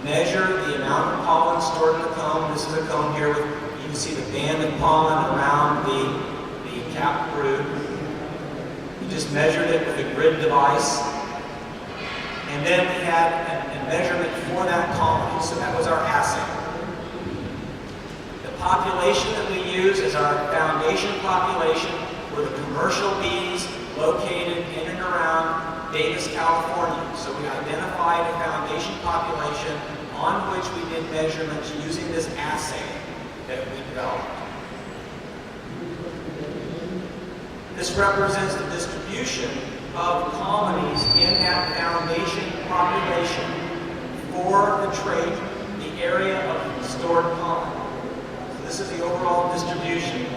measure the amount of pollen stored in the comb. This is a comb here with, you can see the band of pollen around the capped brood. We just measured it with a grid device. And then we had a measurement for that colony, so that was our assay. The population that we use as our foundation population were the commercial bees located in and around Davis, California. So we identified a foundation population on which we did measurements using this assay that we developed. This represents the distribution of colonies in that foundation population for the trait, the area of stored pollen. So this is the overall distribution.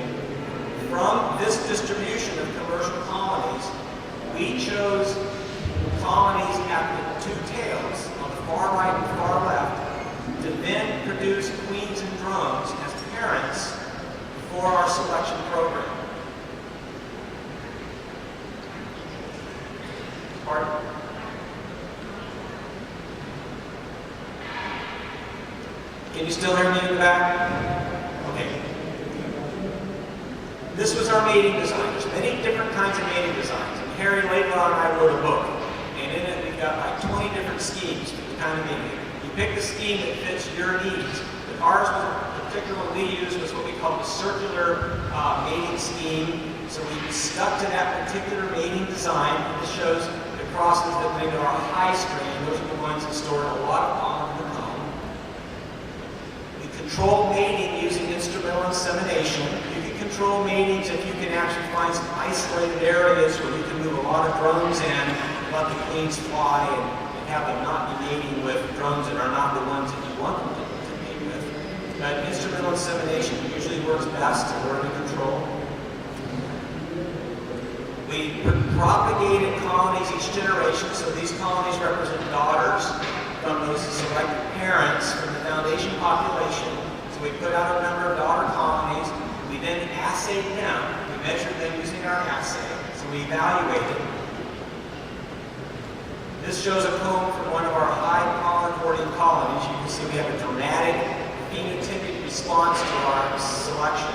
From this distribution of commercial colonies, we chose colonies at the two tails, on the far right and far left, to then produce queens and drones as parents for our selection program. Pardon? Can you still hear me in the back? Okay. This was our mating design. There's many different kinds of mating designs. And Harry Laidlaw and I wrote a book. And in it, we've got like 20 different schemes for the kind of mating. You pick the scheme that fits your needs. But ours, the particular one we used, was what we call the circular mating scheme. So we stuck to that particular mating design. And this shows the crosses that made our high strain. Those are the ones that stored a lot of pollen in the comb. We control mating using instrumental insemination. You can control matings if you can actually find some isolated areas where you can move a lot of drones in, let the queens fly, and have them not be mating with drones that are not the ones that you want them to mate with. But instrumental insemination usually works best to learn to control. We propagated colonies each generation, so these colonies represent daughters from those selected parents from the foundation population. So we put out a number of daughter colonies. We then assayed them. We measured them using our assay. So we evaluated. This shows a comb from one of our high pollen hoarding colonies. You can see we have a dramatic phenotypic response to our selection.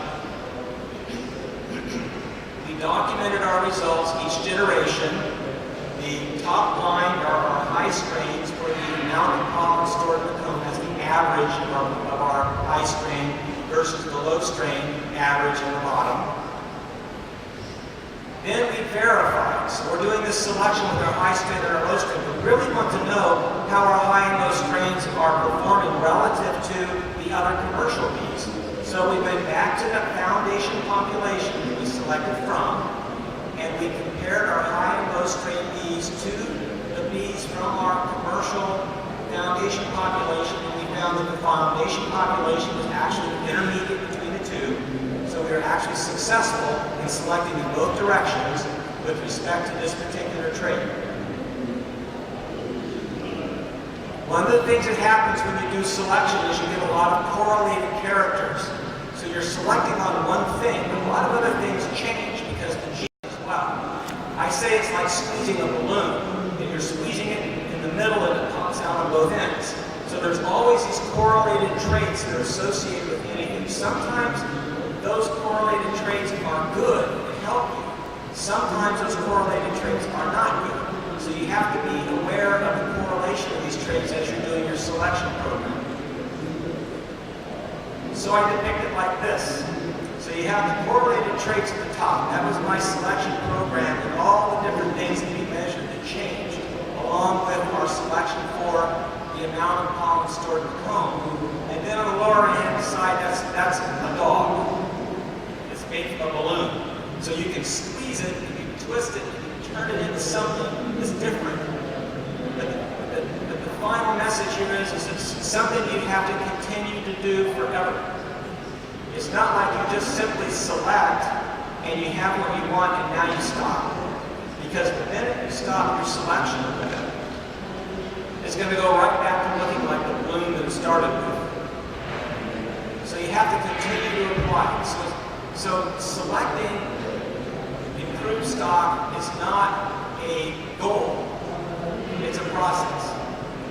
We documented our results each generation. The top line are our high strains for the amount of pollen stored in the comb. That's the average of our high strain versus the low strain average in the bottom. Then we verified. So we're doing this selection with our high strain and our low strain. We really want to know how our high and low strains are performing relative to the other commercial bees. So we went back to the foundation population that we selected from, and we compared our high and low strain bees to the bees from our commercial foundation population, and we found that the foundation population was actually intermediate between the two. So we were actually successful in selecting in both directions with respect to this particular trait. One of the things that happens when you do selection is you get a lot of correlated characters. So you're selecting on one thing, but a lot of other things change because the genes as well. I say it's like squeezing a balloon, and you're squeezing it in the middle and it pops out on both ends. So there's always these correlated traits that are associated with anything. Sometimes those correlated traits are good and help you. Sometimes those correlated traits are not good. So you have to be aware of the correlation of these traits as you're doing your selection program. So I depict it like this. So you have the correlated traits at the top. That was my selection program and all the different things that we measured that changed along with our selection for the amount of pollen stored in the comb. And then on the lower hand side, that's a dog. It's made from a balloon. So you can squeeze it, you can twist it, you can turn it into something that's different. something you have to continue to do forever. It's not like you just simply select and you have what you want and now you stop. Because the minute you stop your selection, it's going to go right back to looking like the bloom that it started with. So you have to continue to apply. So selecting improved stock is not a goal. It's a process.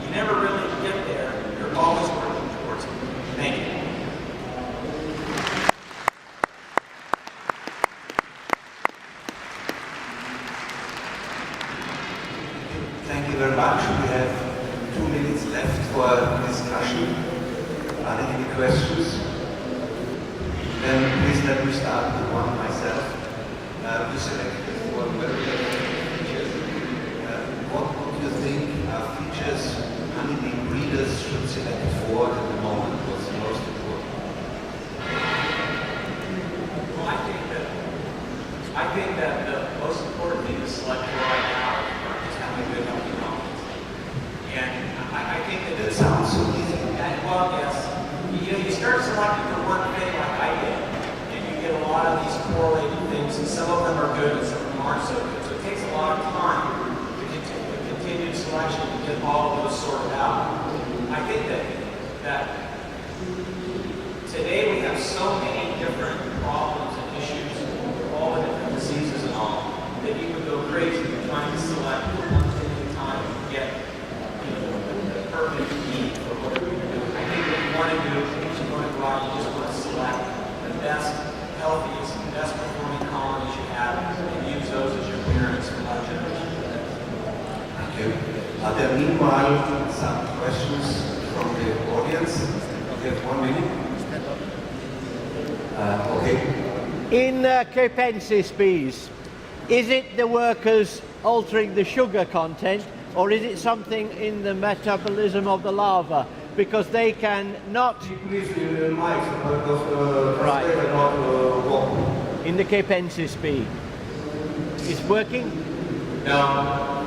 You never really get there. You're always working towards it. Thank you. Thank you very much. We have 2 minutes left for discussion. Are there any questions? Then please let me start with one myself. You selected 4 very different features. What do you think are features honeybee breeders should select for at the moment? What's the most important? Well, I think that the most important thing to select for right now is having a good healthy colonies. And I think that sounds so easy. Well, yes. You start selecting for one thing like I did, and you get a lot of these correlated things, and some of them are good and some of them aren't so good. So it takes a lot of time to continue selection to get all of those sorted out. I think that today we have so many different problems and issues, all the different diseases and all, that you would go crazy trying to select one thing at a time and get the perfect need for whatever you're doing. I think what you want to do is you want to go out and you just want to select the best, healthiest, best performing colonies you have and use those as your parents for that generation. Thank you. Are there meanwhile some questions from the audience? We have 1 minute. Okay. In Capensis bees, is it the workers altering the sugar content, or is it something in the metabolism of the larva? Because they can not... Right. In the Capensis bee. It's working? No.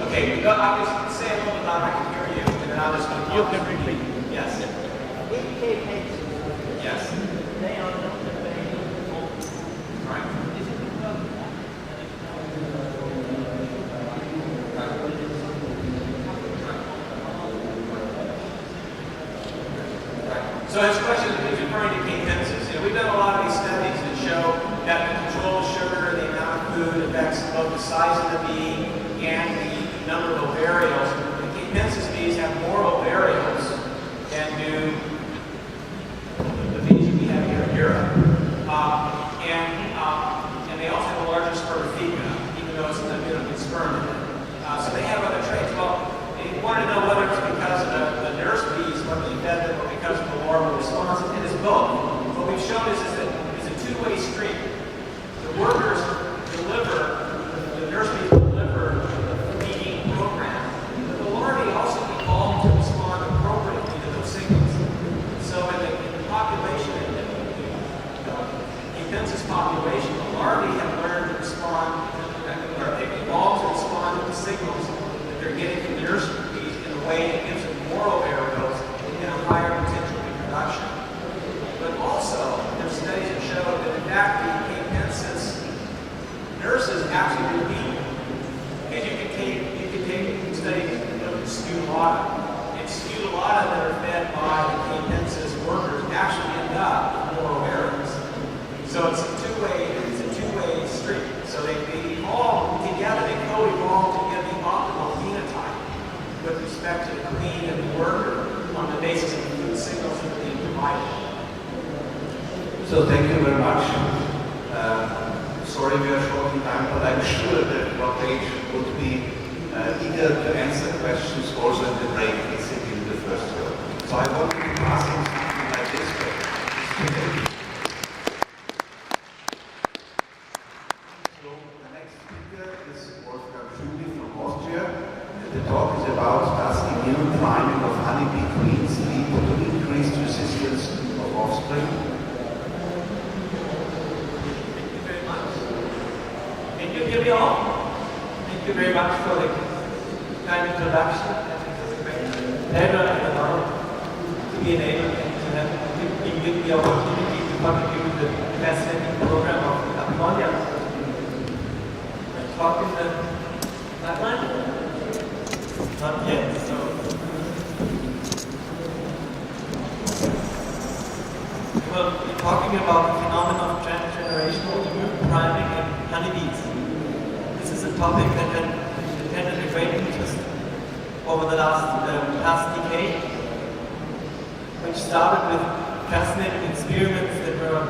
Okay, I'll just say a little bit louder, I can hear you, and then I'll just... You can repeat. Yes. In Capensis, yes. they are not available. Right. Is it because of that? So his question is referring to capensis. We've done a lot of these studies that show that the control of sugar, the amount of food affects both the size of the bee and the number of ovarials. The capensis bees have more ovarials than do the bees that we have here in Europe. And they also have a larger spermatheca, even though it's a bit of sperm in it. So they have other traits. Well, they want to know whether it's because of the nurse bees, whether they fed them, or because of the larval response. It is both. What we've shown is that it's a two-way street. The workers deliver, the nurse bees deliver the feeding program, but the larvae also evolve to respond appropriately to those signals. So in the population, in the capensis population, the larvae have learned to respond, they've evolved to respond to the signals that they're getting from the nurse bees in a way that gives them more ovarials and a higher potential reproduction. But also, there's studies that show that in fact the capensis nurses actually do beat. And you can take studies that look at Schuehly. And Schuehly that are fed by the capensis workers actually end up with more ovarials. So it's a two-way street. So they evolve together, they co-evolve to get the optimal phenotype with respect to the queen and the worker on the basis of the food signals that are being provided. So thank you very much. Sorry we are short in time, but I'm sure that your page would be eager to answer questions also in the break, basically in the first row. So I want to pass on something like this. So the next speaker is Wolfgang Schuehly from Austria. And the talk is about does immune priming of honeybee queens lead to increased resistance of offspring? Thank you very much for the kind introduction. be enabled and to have been given the opportunity to contribute to the fascinating program of APIMONDIA. Talk in the outline? Not yet, so. We'll be talking about the phenomenon of transgenerational immune priming in honeybees. This is a topic that had attended a great interest over the past decade, which started with fascinating experiments that were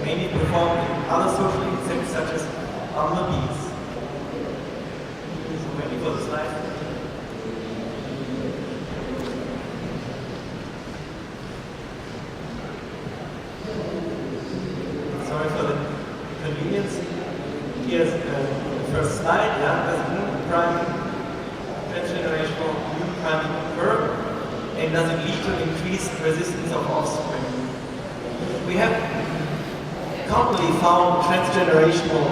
mainly performed in other social insects such as bumblebees. So ready for the slide? Sorry for the inconvenience. Here's the first slide. Yeah, there's immune priming, transgenerational immune priming occur, and does it lead to increased resistance of offspring? We have commonly found transgenerational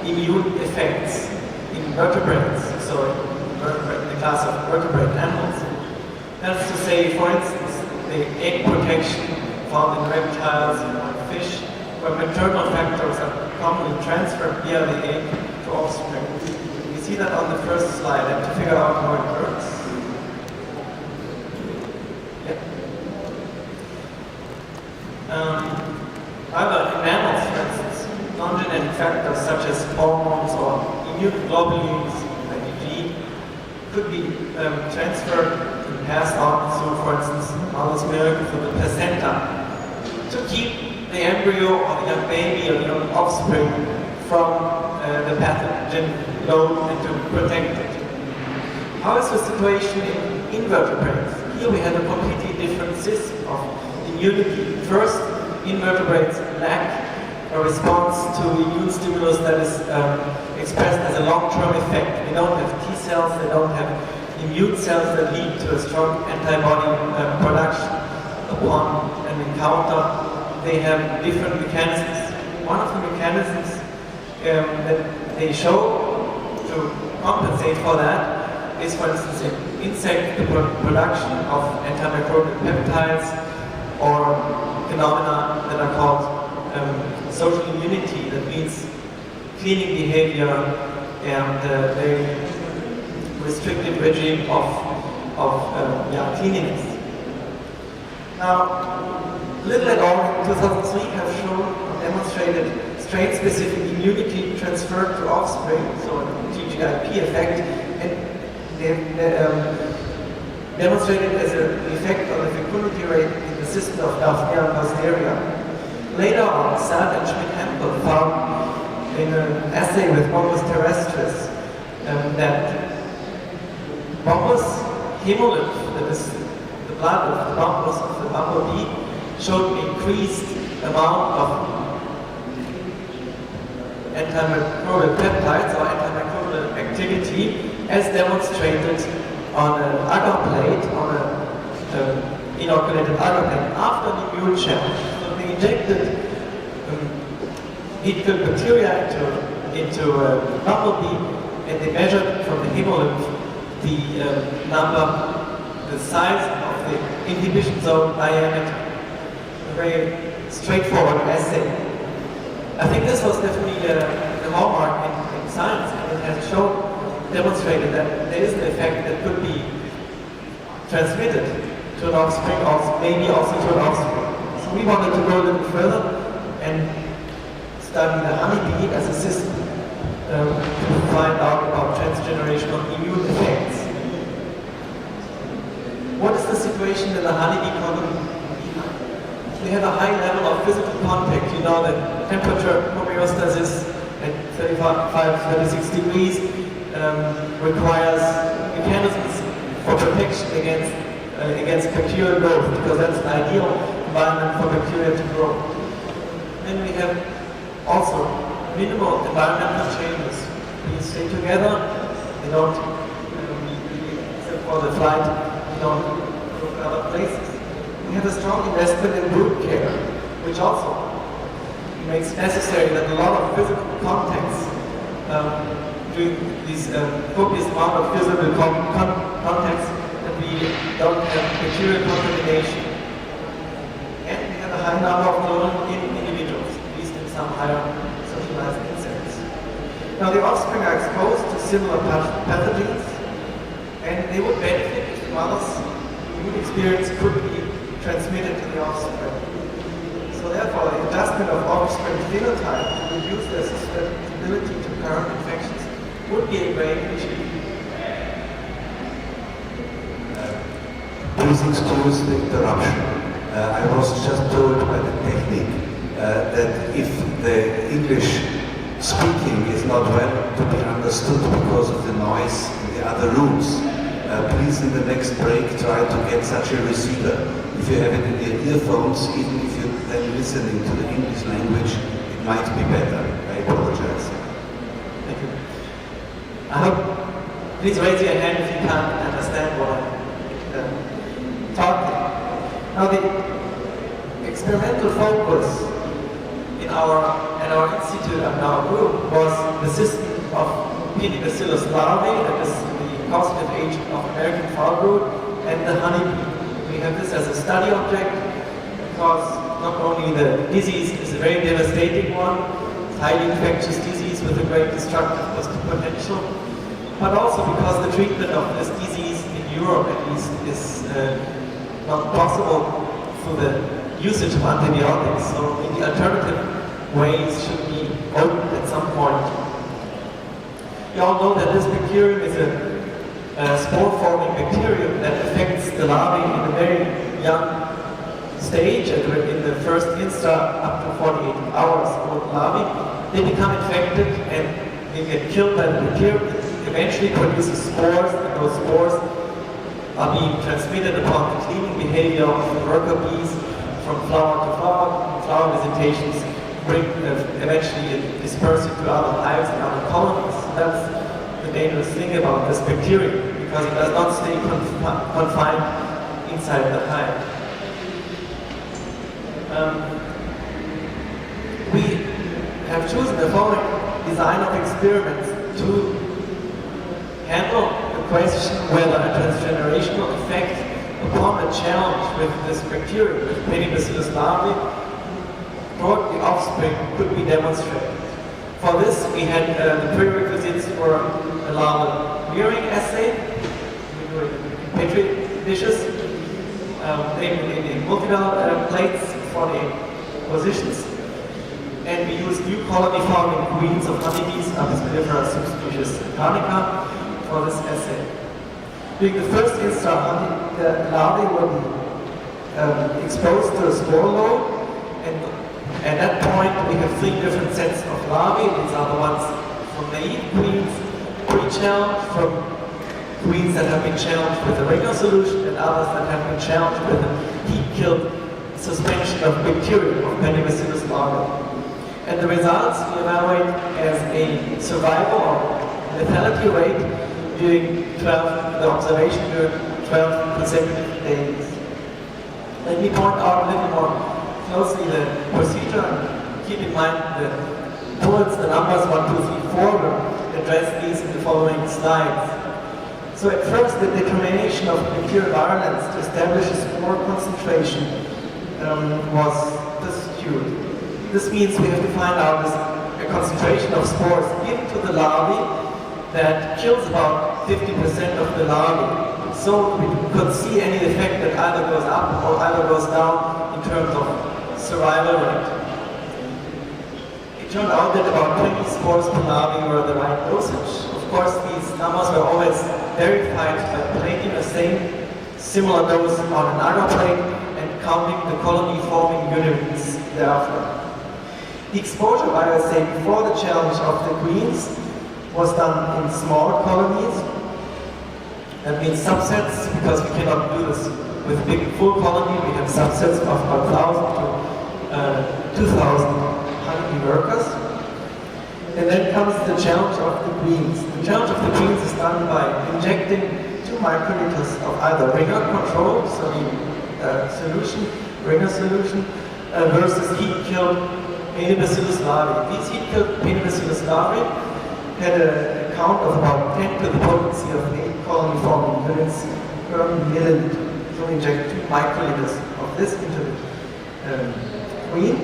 immune effects in vertebrates, so in the class of vertebrate animals. That's to say, for instance, the egg protection found in reptiles and fish, where maternal factors are commonly transferred via the egg to offspring. You see that on the first slide, and to figure out how it works. Yep. However, in mammals, for instance, non-genetic factors such as hormones or immunoglobulins, IgG, could be transferred and passed on through, for instance, mother's milk through the placenta to keep the embryo or the young baby or the young offspring from the pathogen load and to protect it. How is the situation in invertebrates? Here we have a completely different system of immunity. First, invertebrates lack a response to immune stimulus that is expressed as a long-term effect. They don't have T cells, they don't have immune cells that lead to a strong antibody production upon an encounter. They have different mechanisms. One of the mechanisms that they show to compensate for that is, for instance, in insect the production of antimicrobial peptides or phenomena that are called social immunity, that means cleaning behavior and very restricted regime of cleanliness. Now, Little et al. In 2003 have shown or demonstrated strain-specific immunity transferred to offspring, so a TGIP effect, and they have demonstrated as an effect on the fecundity rate in the system of Daphnia and Pasteria. Later on, Sept and Schmidt-Hempel found in an assay with Bombus terrestris that Bombus hemolymph, that is the blood of the Bombus of the bumblebee, showed increased amount of antimicrobial peptides or antimicrobial activity as demonstrated on an agar plate, on an inoculated agar plate after the immune challenge. So they injected heat-filled bacteria into a bumblebee, and they measured from the hemolymph the size of the inhibition zone diameter. A very straightforward assay. I think this was definitely the hallmark in science, and it has demonstrated that there is an effect that could be transmitted to an offspring, or maybe also to an offspring. So we wanted to go a little further and study the honeybee as a system to find out about transgenerational immune effects. What is the situation in the honeybee colony? We have a high level of physical contact. You know that temperature homeostasis at 36 degrees requires mechanisms for protection against bacterial growth, because that's an ideal environment for bacteria to grow. Then we have also minimal environmental changes. We stay together, they don't, except for the flight, they don't go to other places. We have a strong investment in brood care, which also makes necessary that a lot of physical contacts during these copious amount of physical contacts, that we don't have bacterial contamination high number of clonal individuals, at least in some higher socialized insects. Now the offspring are exposed to similar pathogens, and they would benefit if the mother's immune experience could be transmitted to the offspring. So therefore, the adjustment of offspring phenotype to reduce their susceptibility to current infections would be a great initiative. Please excuse the interruption. I was just told by the technique that if the English speaking is not well to be understood because of the noise in the other rooms, please in the next break try to get such a receiver. If you have it in your earphones, even if you're then listening to the English language, it might be better. I apologize. Thank you. I hope, please raise your hand if you can't understand what I'm talking. Now the experimental focus at our institute and our group was the system of Bacillus larvae, that is the causative agent of American foulbrood, and the honeybee. We have this as a study object because not only the disease is a very devastating one, it's a highly infectious disease with a great destructive potential, but also because the treatment of this disease in Europe at least is not possible through the usage of antibiotics. So the alternative ways should be opened at some point. You all know that this bacterium is a spore-forming bacterium that affects the larvae in a very young stage, in the first insta up to 48 hours old larvae. They become infected and they get killed by the bacterium. It eventually produces spores, and those spores are being transmitted upon the cleaning behavior of the worker bees from flower to flower. Flower visitations bring eventually disperse it to other hives and other colonies. So that's the dangerous thing about this bacterium, because it does not stay confined inside the hive. We have chosen the following design of experiments to handle the question whether a transgenerational effect upon a challenge with this bacterium, with Bacillus larvae, toward the offspring could be demonstrated. For this, we had the prerequisites for a larval rearing assay. We do it in petri dishes, in multiple plates for the positions. And we used new colony-forming queens of honeybees, Apis mellifera subspecies carnica, for this assay. During the first insta, the larvae will be exposed to a spore load, and at that point we have 3 different sets of larvae. These are the ones from naive queens, pre-challenged, from queens that have been challenged with a Ringer solution, and others that have been challenged with a heat-killed suspension of bacteria, of Bacillus larvae. And the results we evaluate as a survival or lethality rate during the observation during 12 consecutive days. Let me point out a little more closely the procedure, and keep in mind the bullets, the numbers 1, 2, 3, 4, will address these in the following slides. So at first, the determination of bacterial virulence to establish a spore concentration was pursued. This means we have to find out a concentration of spores into the larvae that kills about 50% of the larvae. So we could see any effect that either goes up or either goes down in terms of survival rate. It turned out that about 20 spores per larvae were the right dosage. Of course, these numbers were always verified by plating the same similar dose on an agar plate and counting the colony-forming units thereafter. The exposure bioassay before the challenge of the queens was done in small colonies. That means subsets, because we cannot do this with big full colony. We have subsets of 1,000 to 2,000 honeybee workers. And then comes the challenge of the queens. The challenge of the queens is done by injecting 2 microliters of either Ringer control, so the solution, Ringer solution, versus heat-killed Bacillus larvae. These heat-killed Bacillus larvae had a count of about 10 to the potency of 8 colony-forming units per milliliter. So we inject 2 microliters of this into the queen.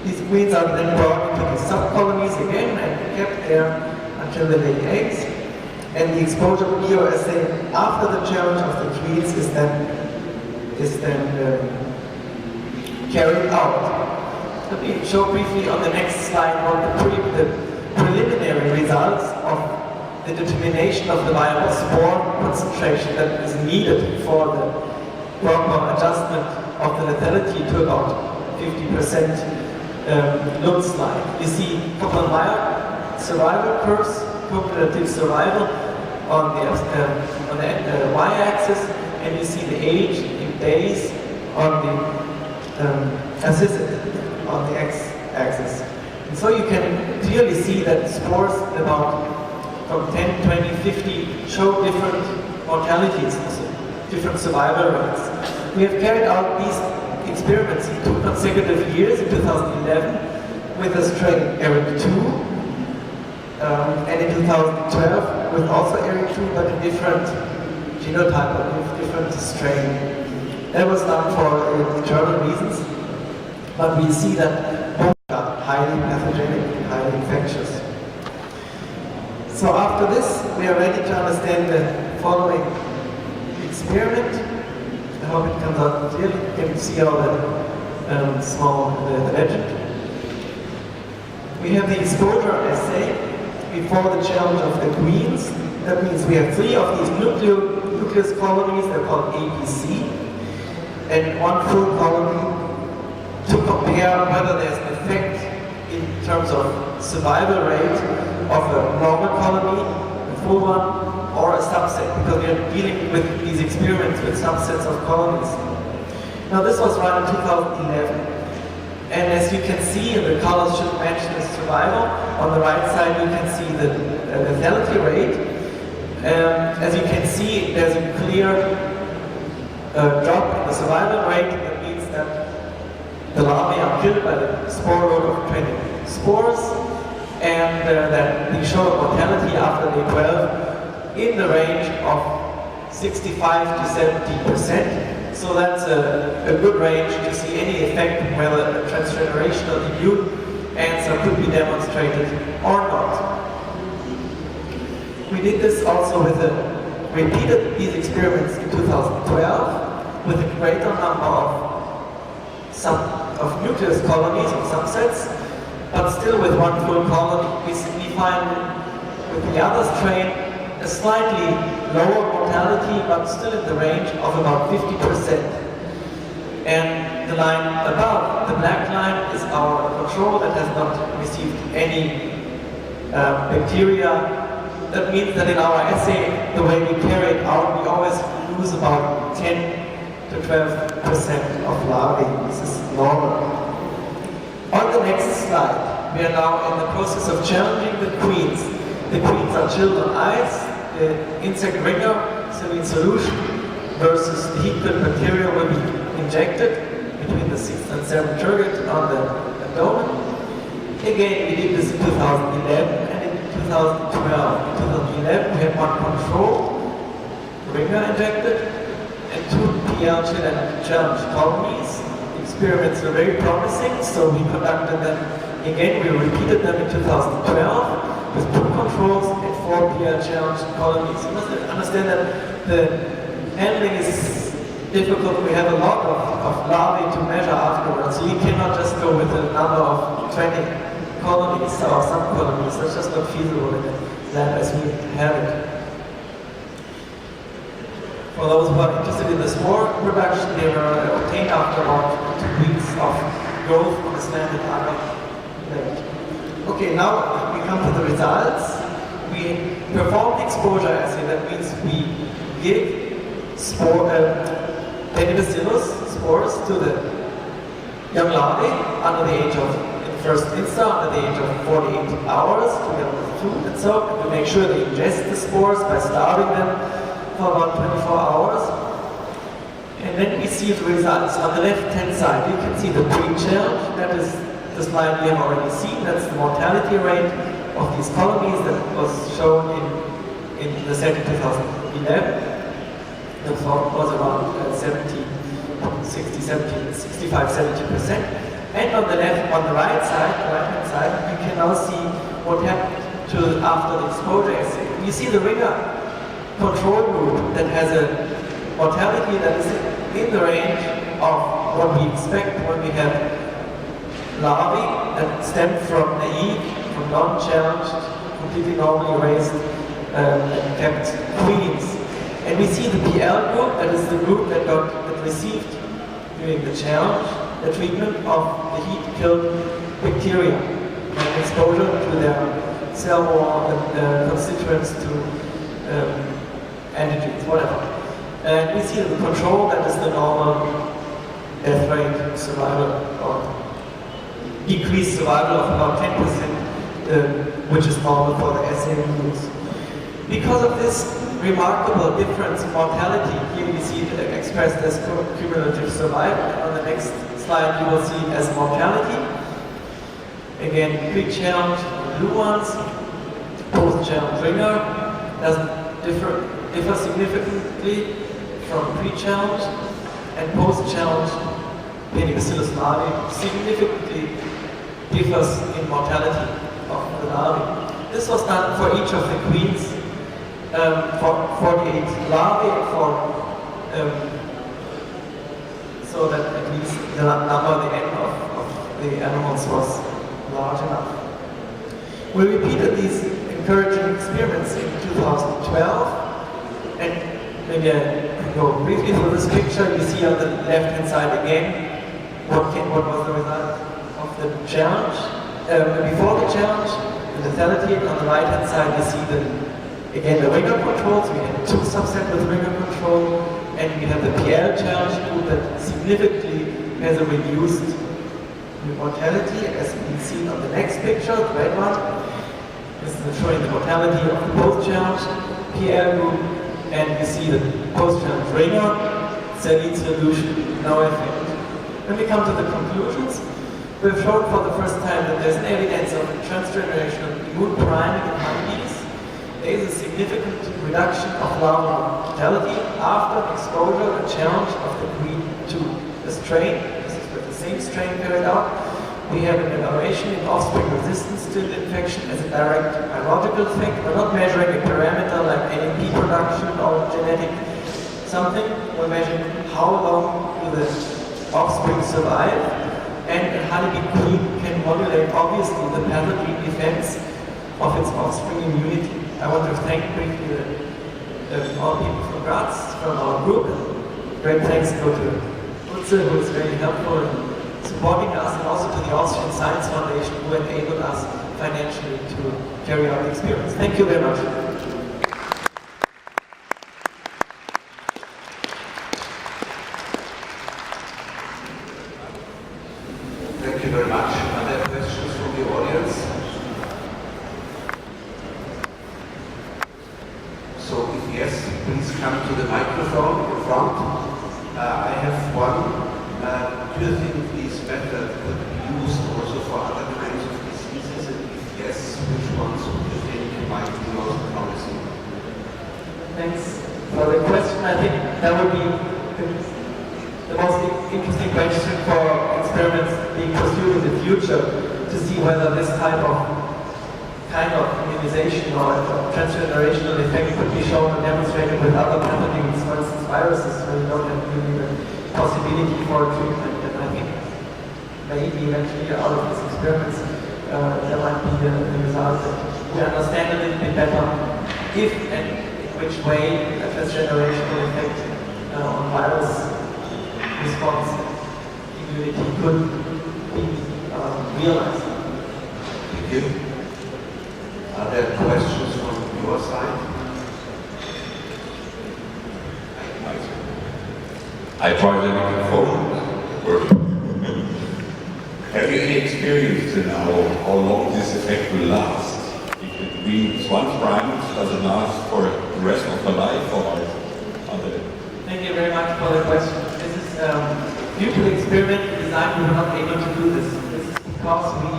These queens are then brought into the sub-colonies again and kept there until they lay eggs. And the exposure bioassay after the challenge of the queens is then carried out. Let me show briefly on the next slide what the preliminary results of the determination of the viable spore concentration that is needed for the proper adjustment of the lethality to about 50% looks like. You see Kaplan-Meier survival curves, cumulative survival on the y-axis, and you see the age in days on the assisted on the x-axis. And so you can clearly see that spores about from 10, 20, 50 show different mortalities, different survival rates. We have carried out these experiments in 2 consecutive years, in 2011 with the strain Eric 2, and in 2012 with also Eric 2, but a different genotype, a different strain. That was done for internal reasons, but we see that both are highly pathogenic and highly infectious. So after this, we are ready to understand the following experiment. I hope it comes out clearly. You can see all the the legend. We have the exposure assay before the challenge of the queens. That means we have 3 of these nucleus colonies, they're called APC, and 1 full colony to compare whether there's an effect in terms of survival rate of a normal colony, a full one, or a subset, because we are dealing with these experiments with subsets of colonies. Now this was run in 2011, and as you can see, and the colors should match the survival, on the right side you can see the lethality rate. As you can see, there's a clear drop in the survival rate. That means that the larvae are killed by the spore load of 20 spores, and that we show a mortality after day 12 in the range of 65 to 70%. So that's a good range to see any effect whether a transgenerational immune answer could be demonstrated or not. We did this also repeated these experiments in 2012 with a greater number of nucleus colonies or subsets, but still with 1 full colony. We find with the other strain a slightly lower mortality, but still in the range of about 50%. And the line above, the black line, is our control that has not received any bacteria. That means that in our assay, the way we carry it out, we always lose about 10 to 12% of larvae. This is normal. On the next slide, we are now in the process of challenging the queens. The queens are chilled on ice. The insect ringer, saline solution, versus the heat-filled bacteria will be injected between the 6th and 7th target on the abdomen. Again, we did this in 2011 and in 2012. In 2011, we had 1 control, ringer injected, and 2 PL challenge colonies. The experiments were very promising, so we conducted them again. We repeated them in 2012 with 2 controls and 4 PL challenge colonies. You must understand that the handling is difficult. We have a lot of larvae to measure afterwards, so you cannot just go with a number of 20 colonies or some colonies. That's just not feasible in the lab as we have it. For those who are interested in the spore production, they were obtained after about 2 weeks of growth on the slanted agar plate. Okay, now we come to the results. We perform the exposure assay. That means we give Pedibacillus spores to the young larvae under the age of, in the first instance, under the age of 48 hours, together with food and so, and we make sure they ingest the spores by starving them for about 24 hours. And then we see the results. On the left-hand side, you can see the pre-challenge. That is the slide we have already seen. That's the mortality rate of these colonies that was shown in the set in 2011. The result was around 65-70%. And on the right hand side, you can now see what happened after the exposure assay. You see the ringer control group that has a mortality that is in the range of what we expect when we have larvae that stem from naive, from non-challenged, completely normally raised kept queens. And we see the PL group, that is the group that received during the challenge the treatment of the heat-killed bacteria and exposure to their cell wall and constituents to antigens, whatever. And we see the control, that is the normal death rate, survival, or decreased survival of about 10%, which is normal for the assay groups. Because of this remarkable difference in mortality, here you see it expressed as cumulative survival, and on the next slide you will see it as mortality. Again, pre-challenge blue ones, post-challenge ringer doesn't differ significantly from pre-challenge, and post-challenge Penicillus larvae significantly differs in mortality of the larvae. This was done for each of the queens, for 48 larvae, so that at least the number, the N of the animals was large enough. We repeated these encouraging experiments in 2012, and maybe I go briefly through this picture. You see on the left-hand side again what was the result of the challenge. Before the challenge, the lethality, and on the right-hand side you see again the ringer controls. We had two subsets with ringer control, and we have the PL challenge group that significantly has a reduced mortality, as we see on the next picture, the red one. This is showing the mortality of the post-challenge PL group, and you see the post-challenge ringer, saline solution, no effect. When we come to the conclusions, we've shown for the first time that there's an evidence of transgenerational immune priming in honeybees. There is a significant reduction of larval mortality after exposure and challenge of the queen to the strain. This is with the same strain carried out. We have an evaluation in offspring resistance to the infection as a direct biological effect. We're not measuring a parameter like AMP production or genetic something. We're measuring how long do the offspring survive, and a honeybee queen can modulate obviously the pathogen defense of its offspring immunity. I want to thank briefly all people from Graz, from our group. Great thanks go to Utze, who is very helpful in supporting us, and also to the Austrian Science Foundation, who enabled us financially to carry out the experience. Thank you very much. Thank you very much. Are there questions from the audience? So if yes, please come to the microphone in front. I have one. Do you think this method could be used also for other kinds of diseases? And if yes, which ones would you think might be most promising? Thanks for the question. I think that would be the most interesting question for experiments being pursued in the future, to see whether this kind of immunization or transgenerational effect could be shown and demonstrated with other pathogens, for instance viruses, where you don't have really the possibility for treatment. And I think maybe eventually out of these experiments there might be the result that we understand a little bit better if and in which way a transgenerational effect on virus response immunity could be realized. Thank you. Are there questions from your side? I tried the microphone. Have you any experience in how long this effect will last? If it means one prime, does it last for the rest of the life, or other? Thank you very much for the question. This is due to the experiment design, we were not able to do this. This is because we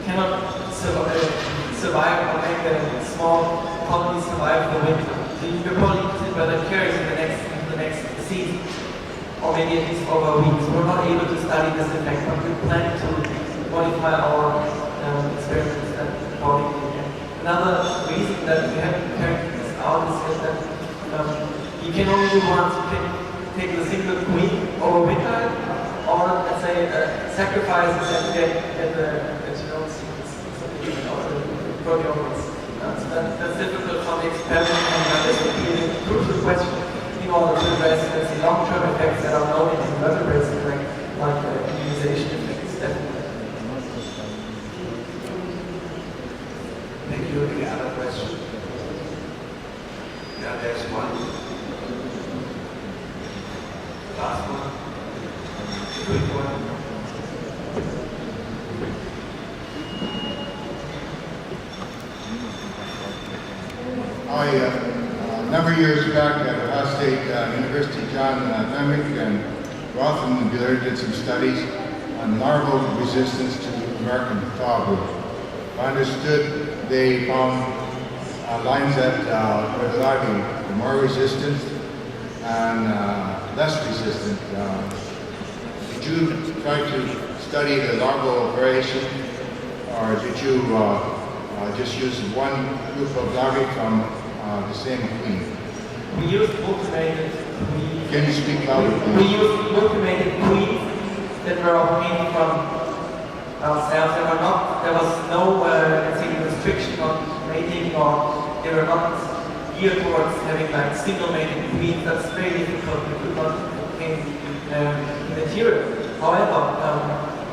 cannot survive or make a small colony survive the winter. So you can probably see whether it carries in the next season. Or maybe at least over weeks. We're not able to study this effect, but we plan to modify our experiments accordingly. Another reason that we haven't carried this out is that you can only do once. You can take the single queen over midnight, or let's say sacrifices that you don't see the proteomics. So that's difficult for the experiment, and this would be a crucial question in order to address the long-term effects that are known in invertebrates, like immunization effects. Definitely. Thank you. Any other question? Yeah, there's one. Last one. Quick one. A number of years back at Ohio State University, John Femick and Rothenbuehler did some studies on larval resistance to American thaw. I understood they found lines that were the larvae were more resistant and less resistant. Did you try to study the larval variation, or did you just use one group of larvae from the same queen? We used cultivated queens. Can you speak louder, please? We used cultivated queens that were obtained from ourselves. There was no let's say, restriction on mating, or they were not geared towards having like single mated queens. That's very difficult. We could not obtain material. However,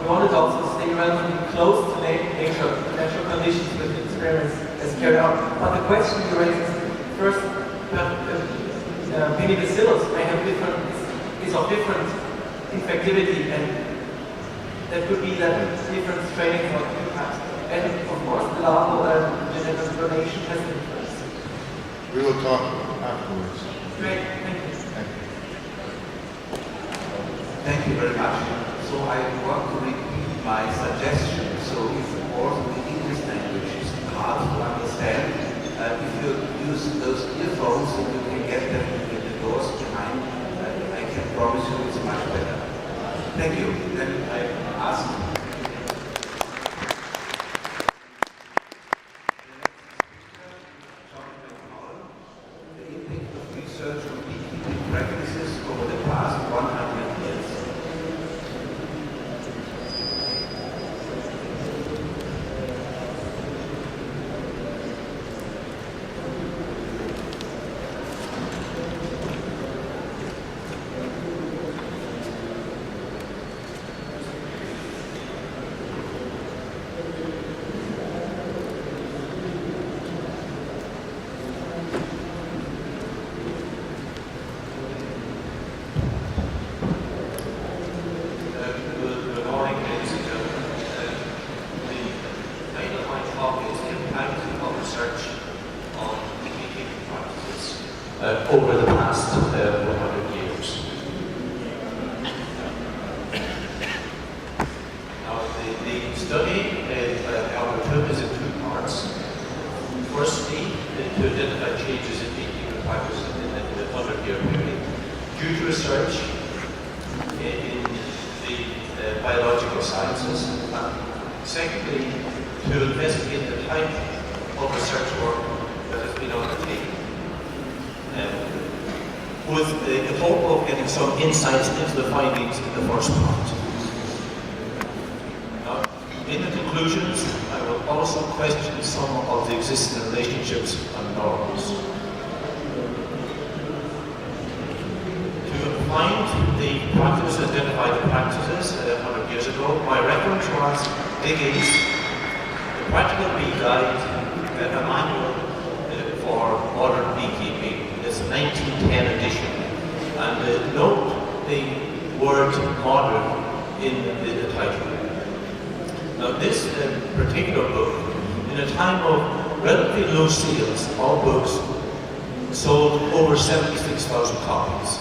we wanted also to stay relatively close to nature, natural conditions with the experiments as carried out. But the question you raised is, first, Pinibacillus may have is of different infectivity, and that could be that different strains or types. And of course, the larval genetic donation has influence. We will talk afterwards. Great, thank you. Thank you very much. So I want to repeat my suggestion. So if also the English language is hard to understand, if you use those earphones, you can get them in the doors behind. I can promise you it's much better. Thank you. Then I ask. The impact of research on beekeeping practices over the past 100 years. Over the past 100 years. Now, the study is in two parts. Firstly, to identify changes in beekeeping practice in the 100-year period due to research in the biological sciences. And secondly, to investigate the type of research work that has been undertaken. With the hope of getting some insights into the findings in the first part. Now, in the conclusions, I will also question some of the existing relationships and norms. To find the practices, identify the practices 100 years ago, my reference was Diggins, the Practical Bee Guide, a manual for modern beekeeping. It's a 1910 edition, and note the word modern in the title. Now this particular book, in a time of relatively low sales, all books sold over 76,000 copies,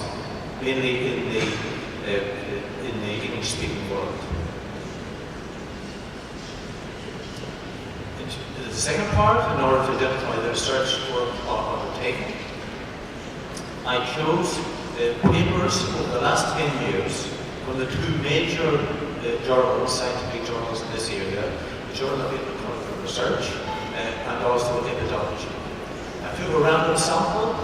mainly in the English-speaking world. In the second part, in order to identify the research work undertaken, I chose papers over the last 10 years from the two major journals, scientific journals in this area, the Journal of Agricultural Research and also Epidemiology. I took a random sample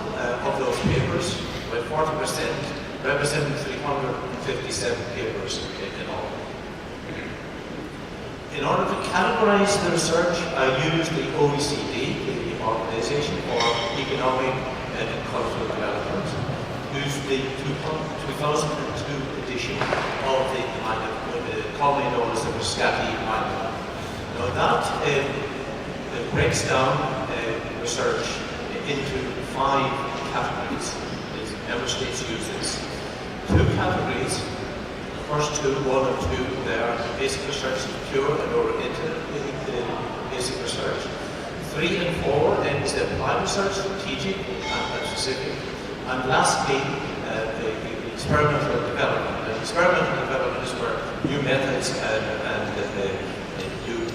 of those papers, about 40%, representing 357 papers in all. In order to categorize the research, I used the OECD, the Organization for Economic and Cultural Development, used the 2002 edition of the commonly known as the Schuehly manual. Now that breaks down research into 5 categories. The member states use this. 2 categories. The first 2, 1 and 2, they are basic research, pure and oriented basic research. 3 and 4 then is the applied research, strategic and specific. And lastly, the experimental development. The experimental development is where new methods and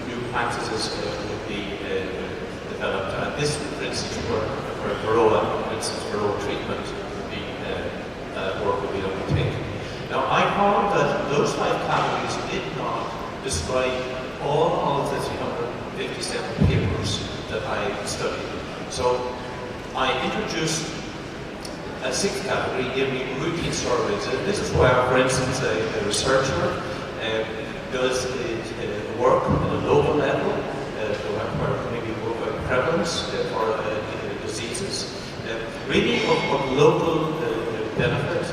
new practices would be developed. And this, for instance, where Varroa, for instance, Varroa treatment would be work would be undertaken. Now, I found that those 5 categories did not describe all of the 357 papers that I studied. So I introduced a 6th category, giving routine surveys. This is where, for instance, a researcher does work at a local level, where maybe work on prevalence for diseases, really of local benefit,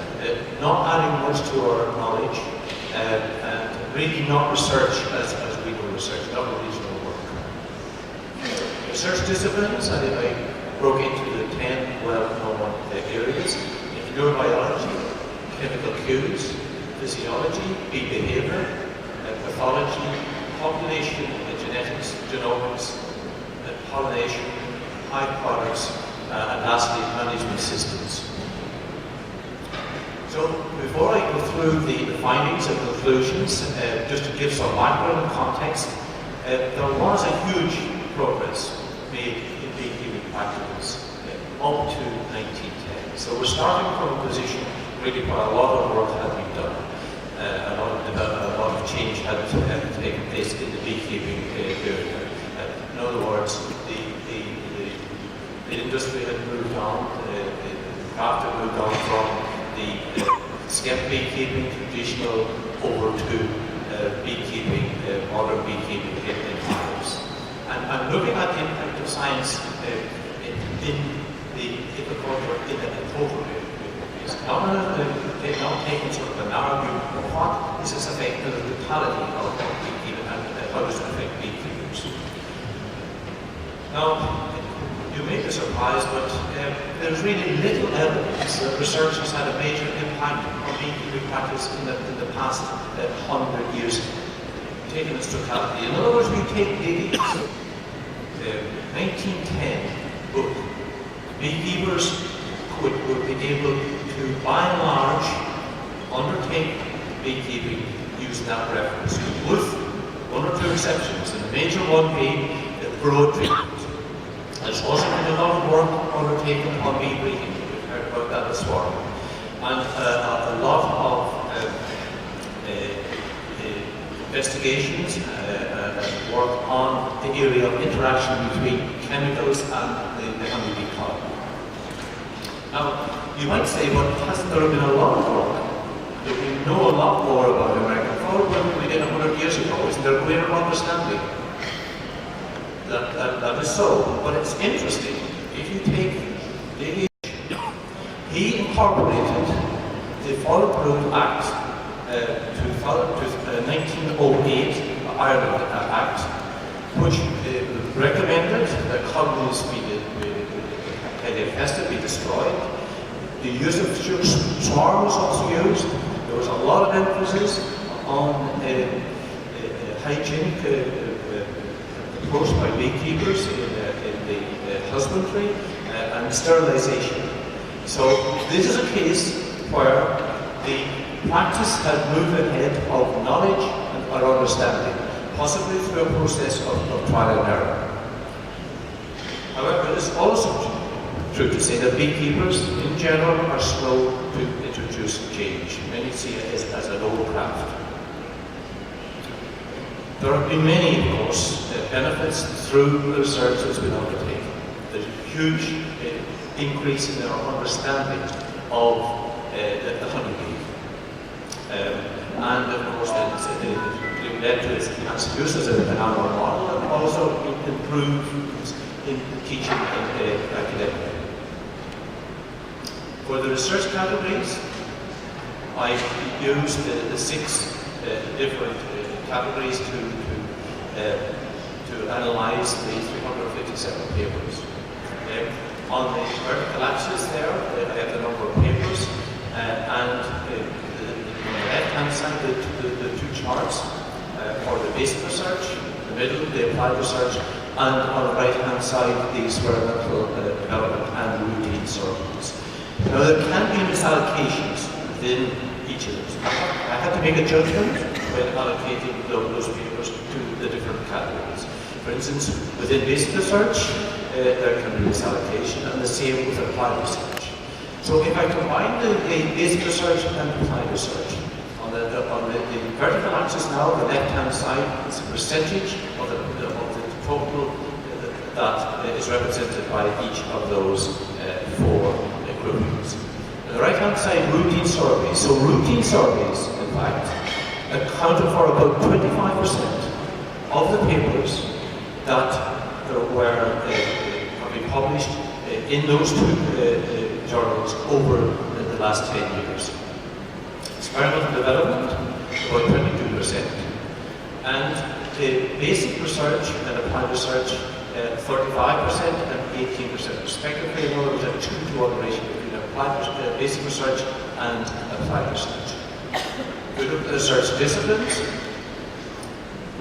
not adding much to our knowledge, and really not research as we do research, not regional work. Research disciplines, I broke into the 10 well-known areas: neurobiology, chemical cues, physiology, bee behavior, pathology, population, genetics, genomics, pollination, high products, and lastly, management systems. So before I go through the findings and conclusions, just to give some background and context, there was a huge progress made in beekeeping practices up to 1910. So we're starting from a position really where a lot of work had been done. A lot of change had taken place in the beekeeping area. In other words, the industry had moved on, the craft had moved on from the Sept beekeeping, traditional, over to beekeeping, modern beekeeping in hives. And I'm looking at the impact of science in the apiculture in a total way. Not taking sort of a narrow view of what is this affecting the totality of beekeeping and how does it affect beekeepers. Now, you may be surprised, but there's really little evidence that research has had a major impact on beekeeping practice in the past 100 years, taken its totality. In other words, we take the 1910 book. Beekeepers would be able to, by and large, undertake beekeeping using that reference, with 1 or 2 exceptions, and the major one being broad treatment. There's also been a lot of work undertaken on bee breeding. We've heard about that this morning. And a lot of investigations and work on the area of interaction between chemicals and the honeybee colony. Now, you might say, well, hasn't there been a lot of work? Do we know a lot more about American fowl than we did 100 years ago? Isn't there a greater understanding? That is so, but it's interesting. If you take Daly, he incorporated the Fowl Brood Act to 1908 Ireland Act, which recommended that colonies be infested, be destroyed. The use of swarm was also used. There was a lot of emphasis on hygienic approach by beekeepers in the husbandry and sterilization. So this is a case where the practice had moved ahead of knowledge and our understanding, possibly through a process of trial and error. However, it is also true to say that beekeepers in general are slow to introduce change. Many see it as an old craft. There have been many, of course, benefits through the research that's been undertaken. There's a huge increase in our understanding of the honeybee. And of course, it led to its enhanced use as an animal model, and also improved in teaching and academic. For the research categories, I used the 6 different categories to analyze the 357 papers. On the vertical axis there, I have the number of papers, and on the left-hand side, the 2 charts for the basic research, the middle, the applied research, and on the right-hand side, the experimental development and routine surveys. Now, there can be misallocations within each of those. I had to make a judgment when allocating those papers to the different categories. For instance, within basic research, there can be misallocation, and the same with applied research. So if I combine the basic research and applied research, on the vertical axis now, the left-hand side, is a percentage of the total that is represented by each of those 4 groupings. On the right-hand side, routine surveys. So routine surveys, in fact, accounted for about 25% of the papers that were published in those 2 journals over the last 10 years. Experimental development, about 22%. And basic research and applied research, 35% and 18% respectively. In other words, a 2-to-1 ratio between basic research and applied research. We look at the research disciplines,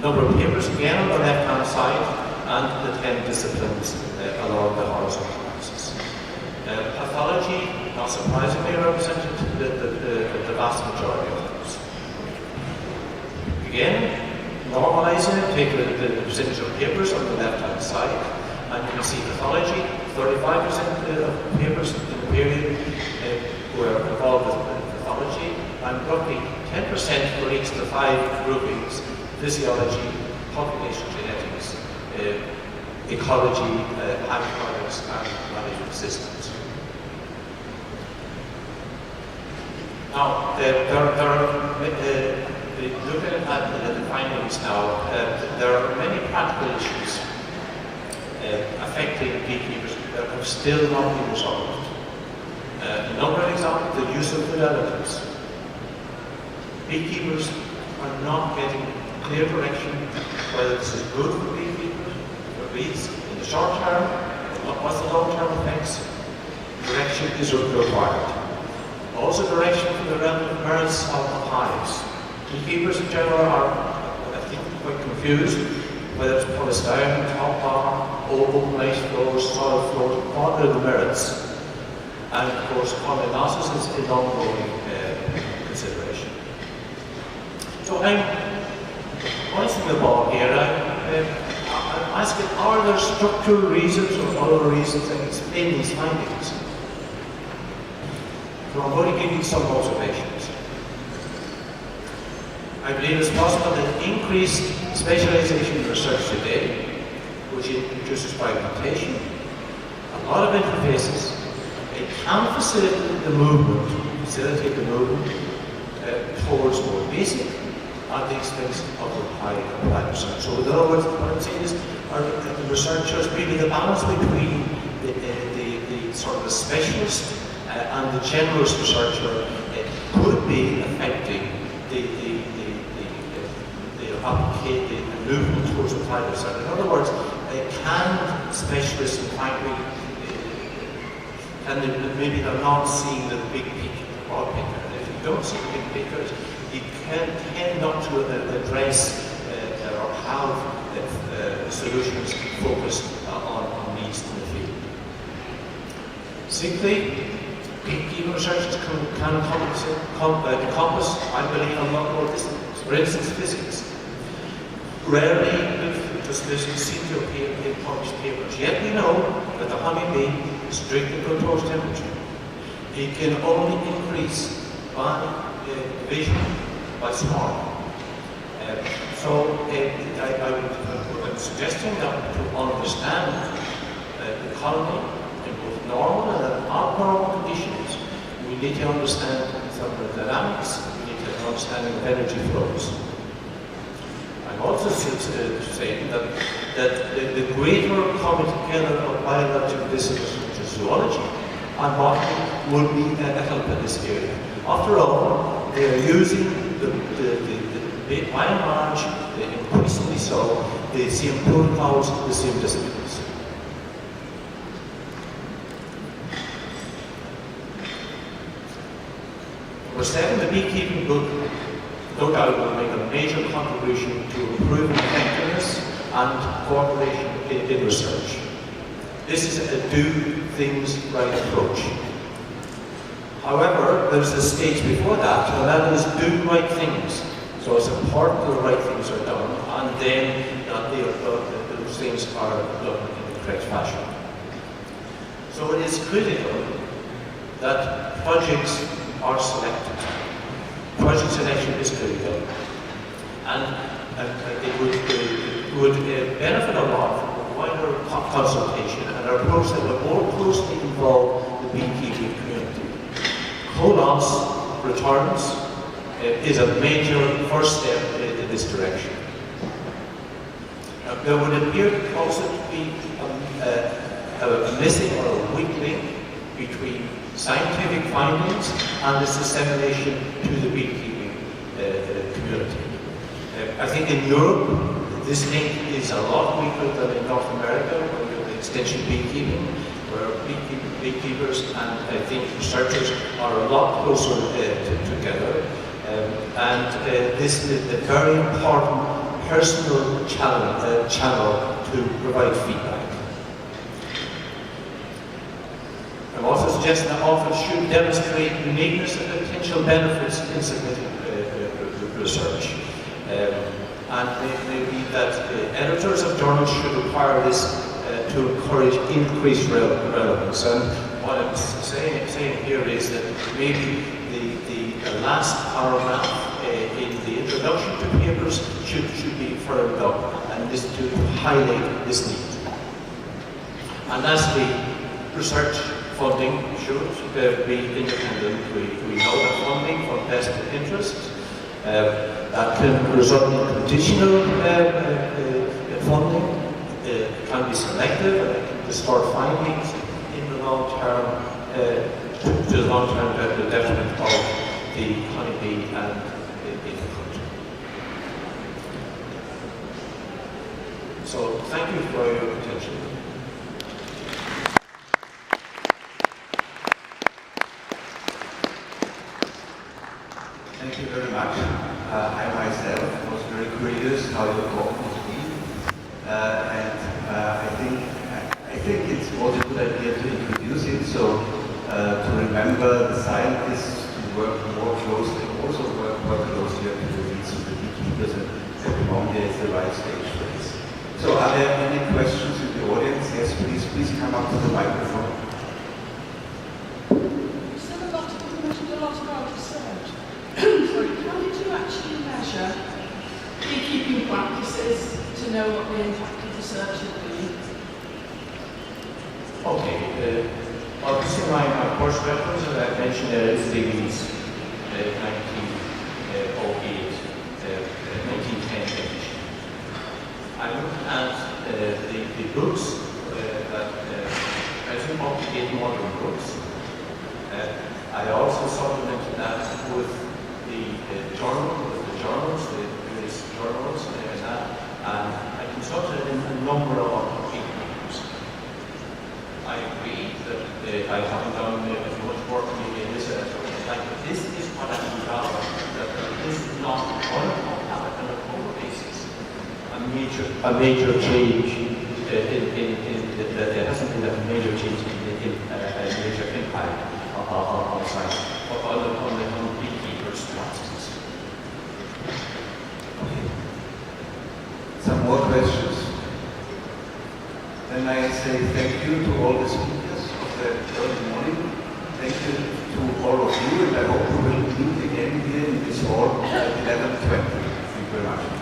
number of papers again on the left-hand side, and the 10 disciplines along the horizontal axis. Pathology, not surprisingly, represented the vast majority of those. Again, normalizing it, take the percentage of papers on the left-hand side, and you can see pathology, 35% of papers in the period were involved with pathology, and roughly 10% for each of the 5 groupings: physiology, population genetics, ecology, agriculture, and management systems. Now, looking at the findings now, there are many practical issues affecting beekeepers that have still not been resolved. A number of examples: the use of food additives. Beekeepers are not getting clear direction whether this is good for beekeepers, for bees in the short term, what's the long-term effects. Direction is required. Also, direction from the relative merits of the hives. Beekeepers in general are, I think, quite confused whether it's polystyrene, top bar, open light floors, solid floors, what are the merits? And of course, pollinasis is an ongoing consideration. So I'm pointing the ball here. I'm asking, are there structural reasons or other reasons that explain these findings? So I'm going to give you some observations. I believe it's possible that increased specialization in research today, which introduces fragmentation, a lot of interfaces, it can facilitate the movement towards more basic at the expense of the applied research. So in other words, what I'm saying is, the researchers really the balance between the sort of the specialist and the generalist researcher could be affecting the movement towards applied research. In other words, can specialists, in fact, maybe they're not seeing the big picture, the broad picture. And if you don't see the big picture, you can tend not to address or have solutions focused on needs in the field. Simply, beekeeping researchers can encompass, I believe, a lot more disciplines. For instance, physics. Rarely does physics seem to appear in published papers. Yet we know that the honeybee strictly controls temperature. It can only increase by division, by swarm. I'm suggesting that to understand the colony in both normal and abnormal conditions, we need to understand thermodynamics, we need to have an understanding of energy flows. I'm also saying that the greater coming together of biological disciplines such as zoology and botany will be a help in this area. After all, they are using by and large, increasingly so, the same protocols, the same disciplines. Number 7, the beekeeping book, no doubt will make a major contribution to improving effectiveness and cooperation in research. This is a do things right approach. However, there's a stage before that, and that is do right things. So it's important that the right things are done, and then those things are done in the correct fashion. So it is critical that projects are selected. Project selection is critical, and it would benefit a lot from a wider consultation and an approach that would more closely involve the beekeeping community. Co-loss returns is a major first step in this direction. There would appear also to be a missing or a weak link between scientific findings and its dissemination to the beekeeping community. I think in Europe, this link is a lot weaker than in North America, where we have extension beekeeping, where beekeepers and I think researchers are a lot closer together. This is a very important personal channel to provide feedback. I'm also suggesting that authors should demonstrate uniqueness and potential benefits in submitting research. And maybe that editors of journals should require this to encourage increased relevance. And what I'm saying here is that maybe the last paragraph in the introduction to papers should be firmed up, and this to highlight this need. And lastly, research funding should be independent. We know that funding for vested interest that can result in conditional funding, can be selective, and it can distort findings in the long term, to the long term detriment of the honeybee and the beekeeper. So thank you for your attention. Thank you very much. I myself was very curious how you talk to me, and I think it was a good idea to introduce it, so to remember the scientists to work more closely, also work more closely to the needs of the beekeepers, and APIMONDIA is the right stage for this. So are there any questions in the audience? Yes, please come up to the microphone. You said a lot about research. Sorry, how did you actually measure beekeeping practices to know what the impact of research would be? Okay, well, this is my course reference that I mentioned there is Diggins, 1908, 1910 edition. I looked at the books that present up-to-date modern books. I also supplemented that with the journals, the various journals, and I consulted a number of beekeepers. I agree that I haven't done as much work maybe in this area, but this is what I found, that this is not on a global basis a major change that there hasn't been a major change in a major impact on science, on the beekeepers' practices. Okay. Some more questions? Then I say thank you to all the speakers of early morning. Thank you to all of you, and I hope we will meet again here in this hall at 11:20. Thank you very much.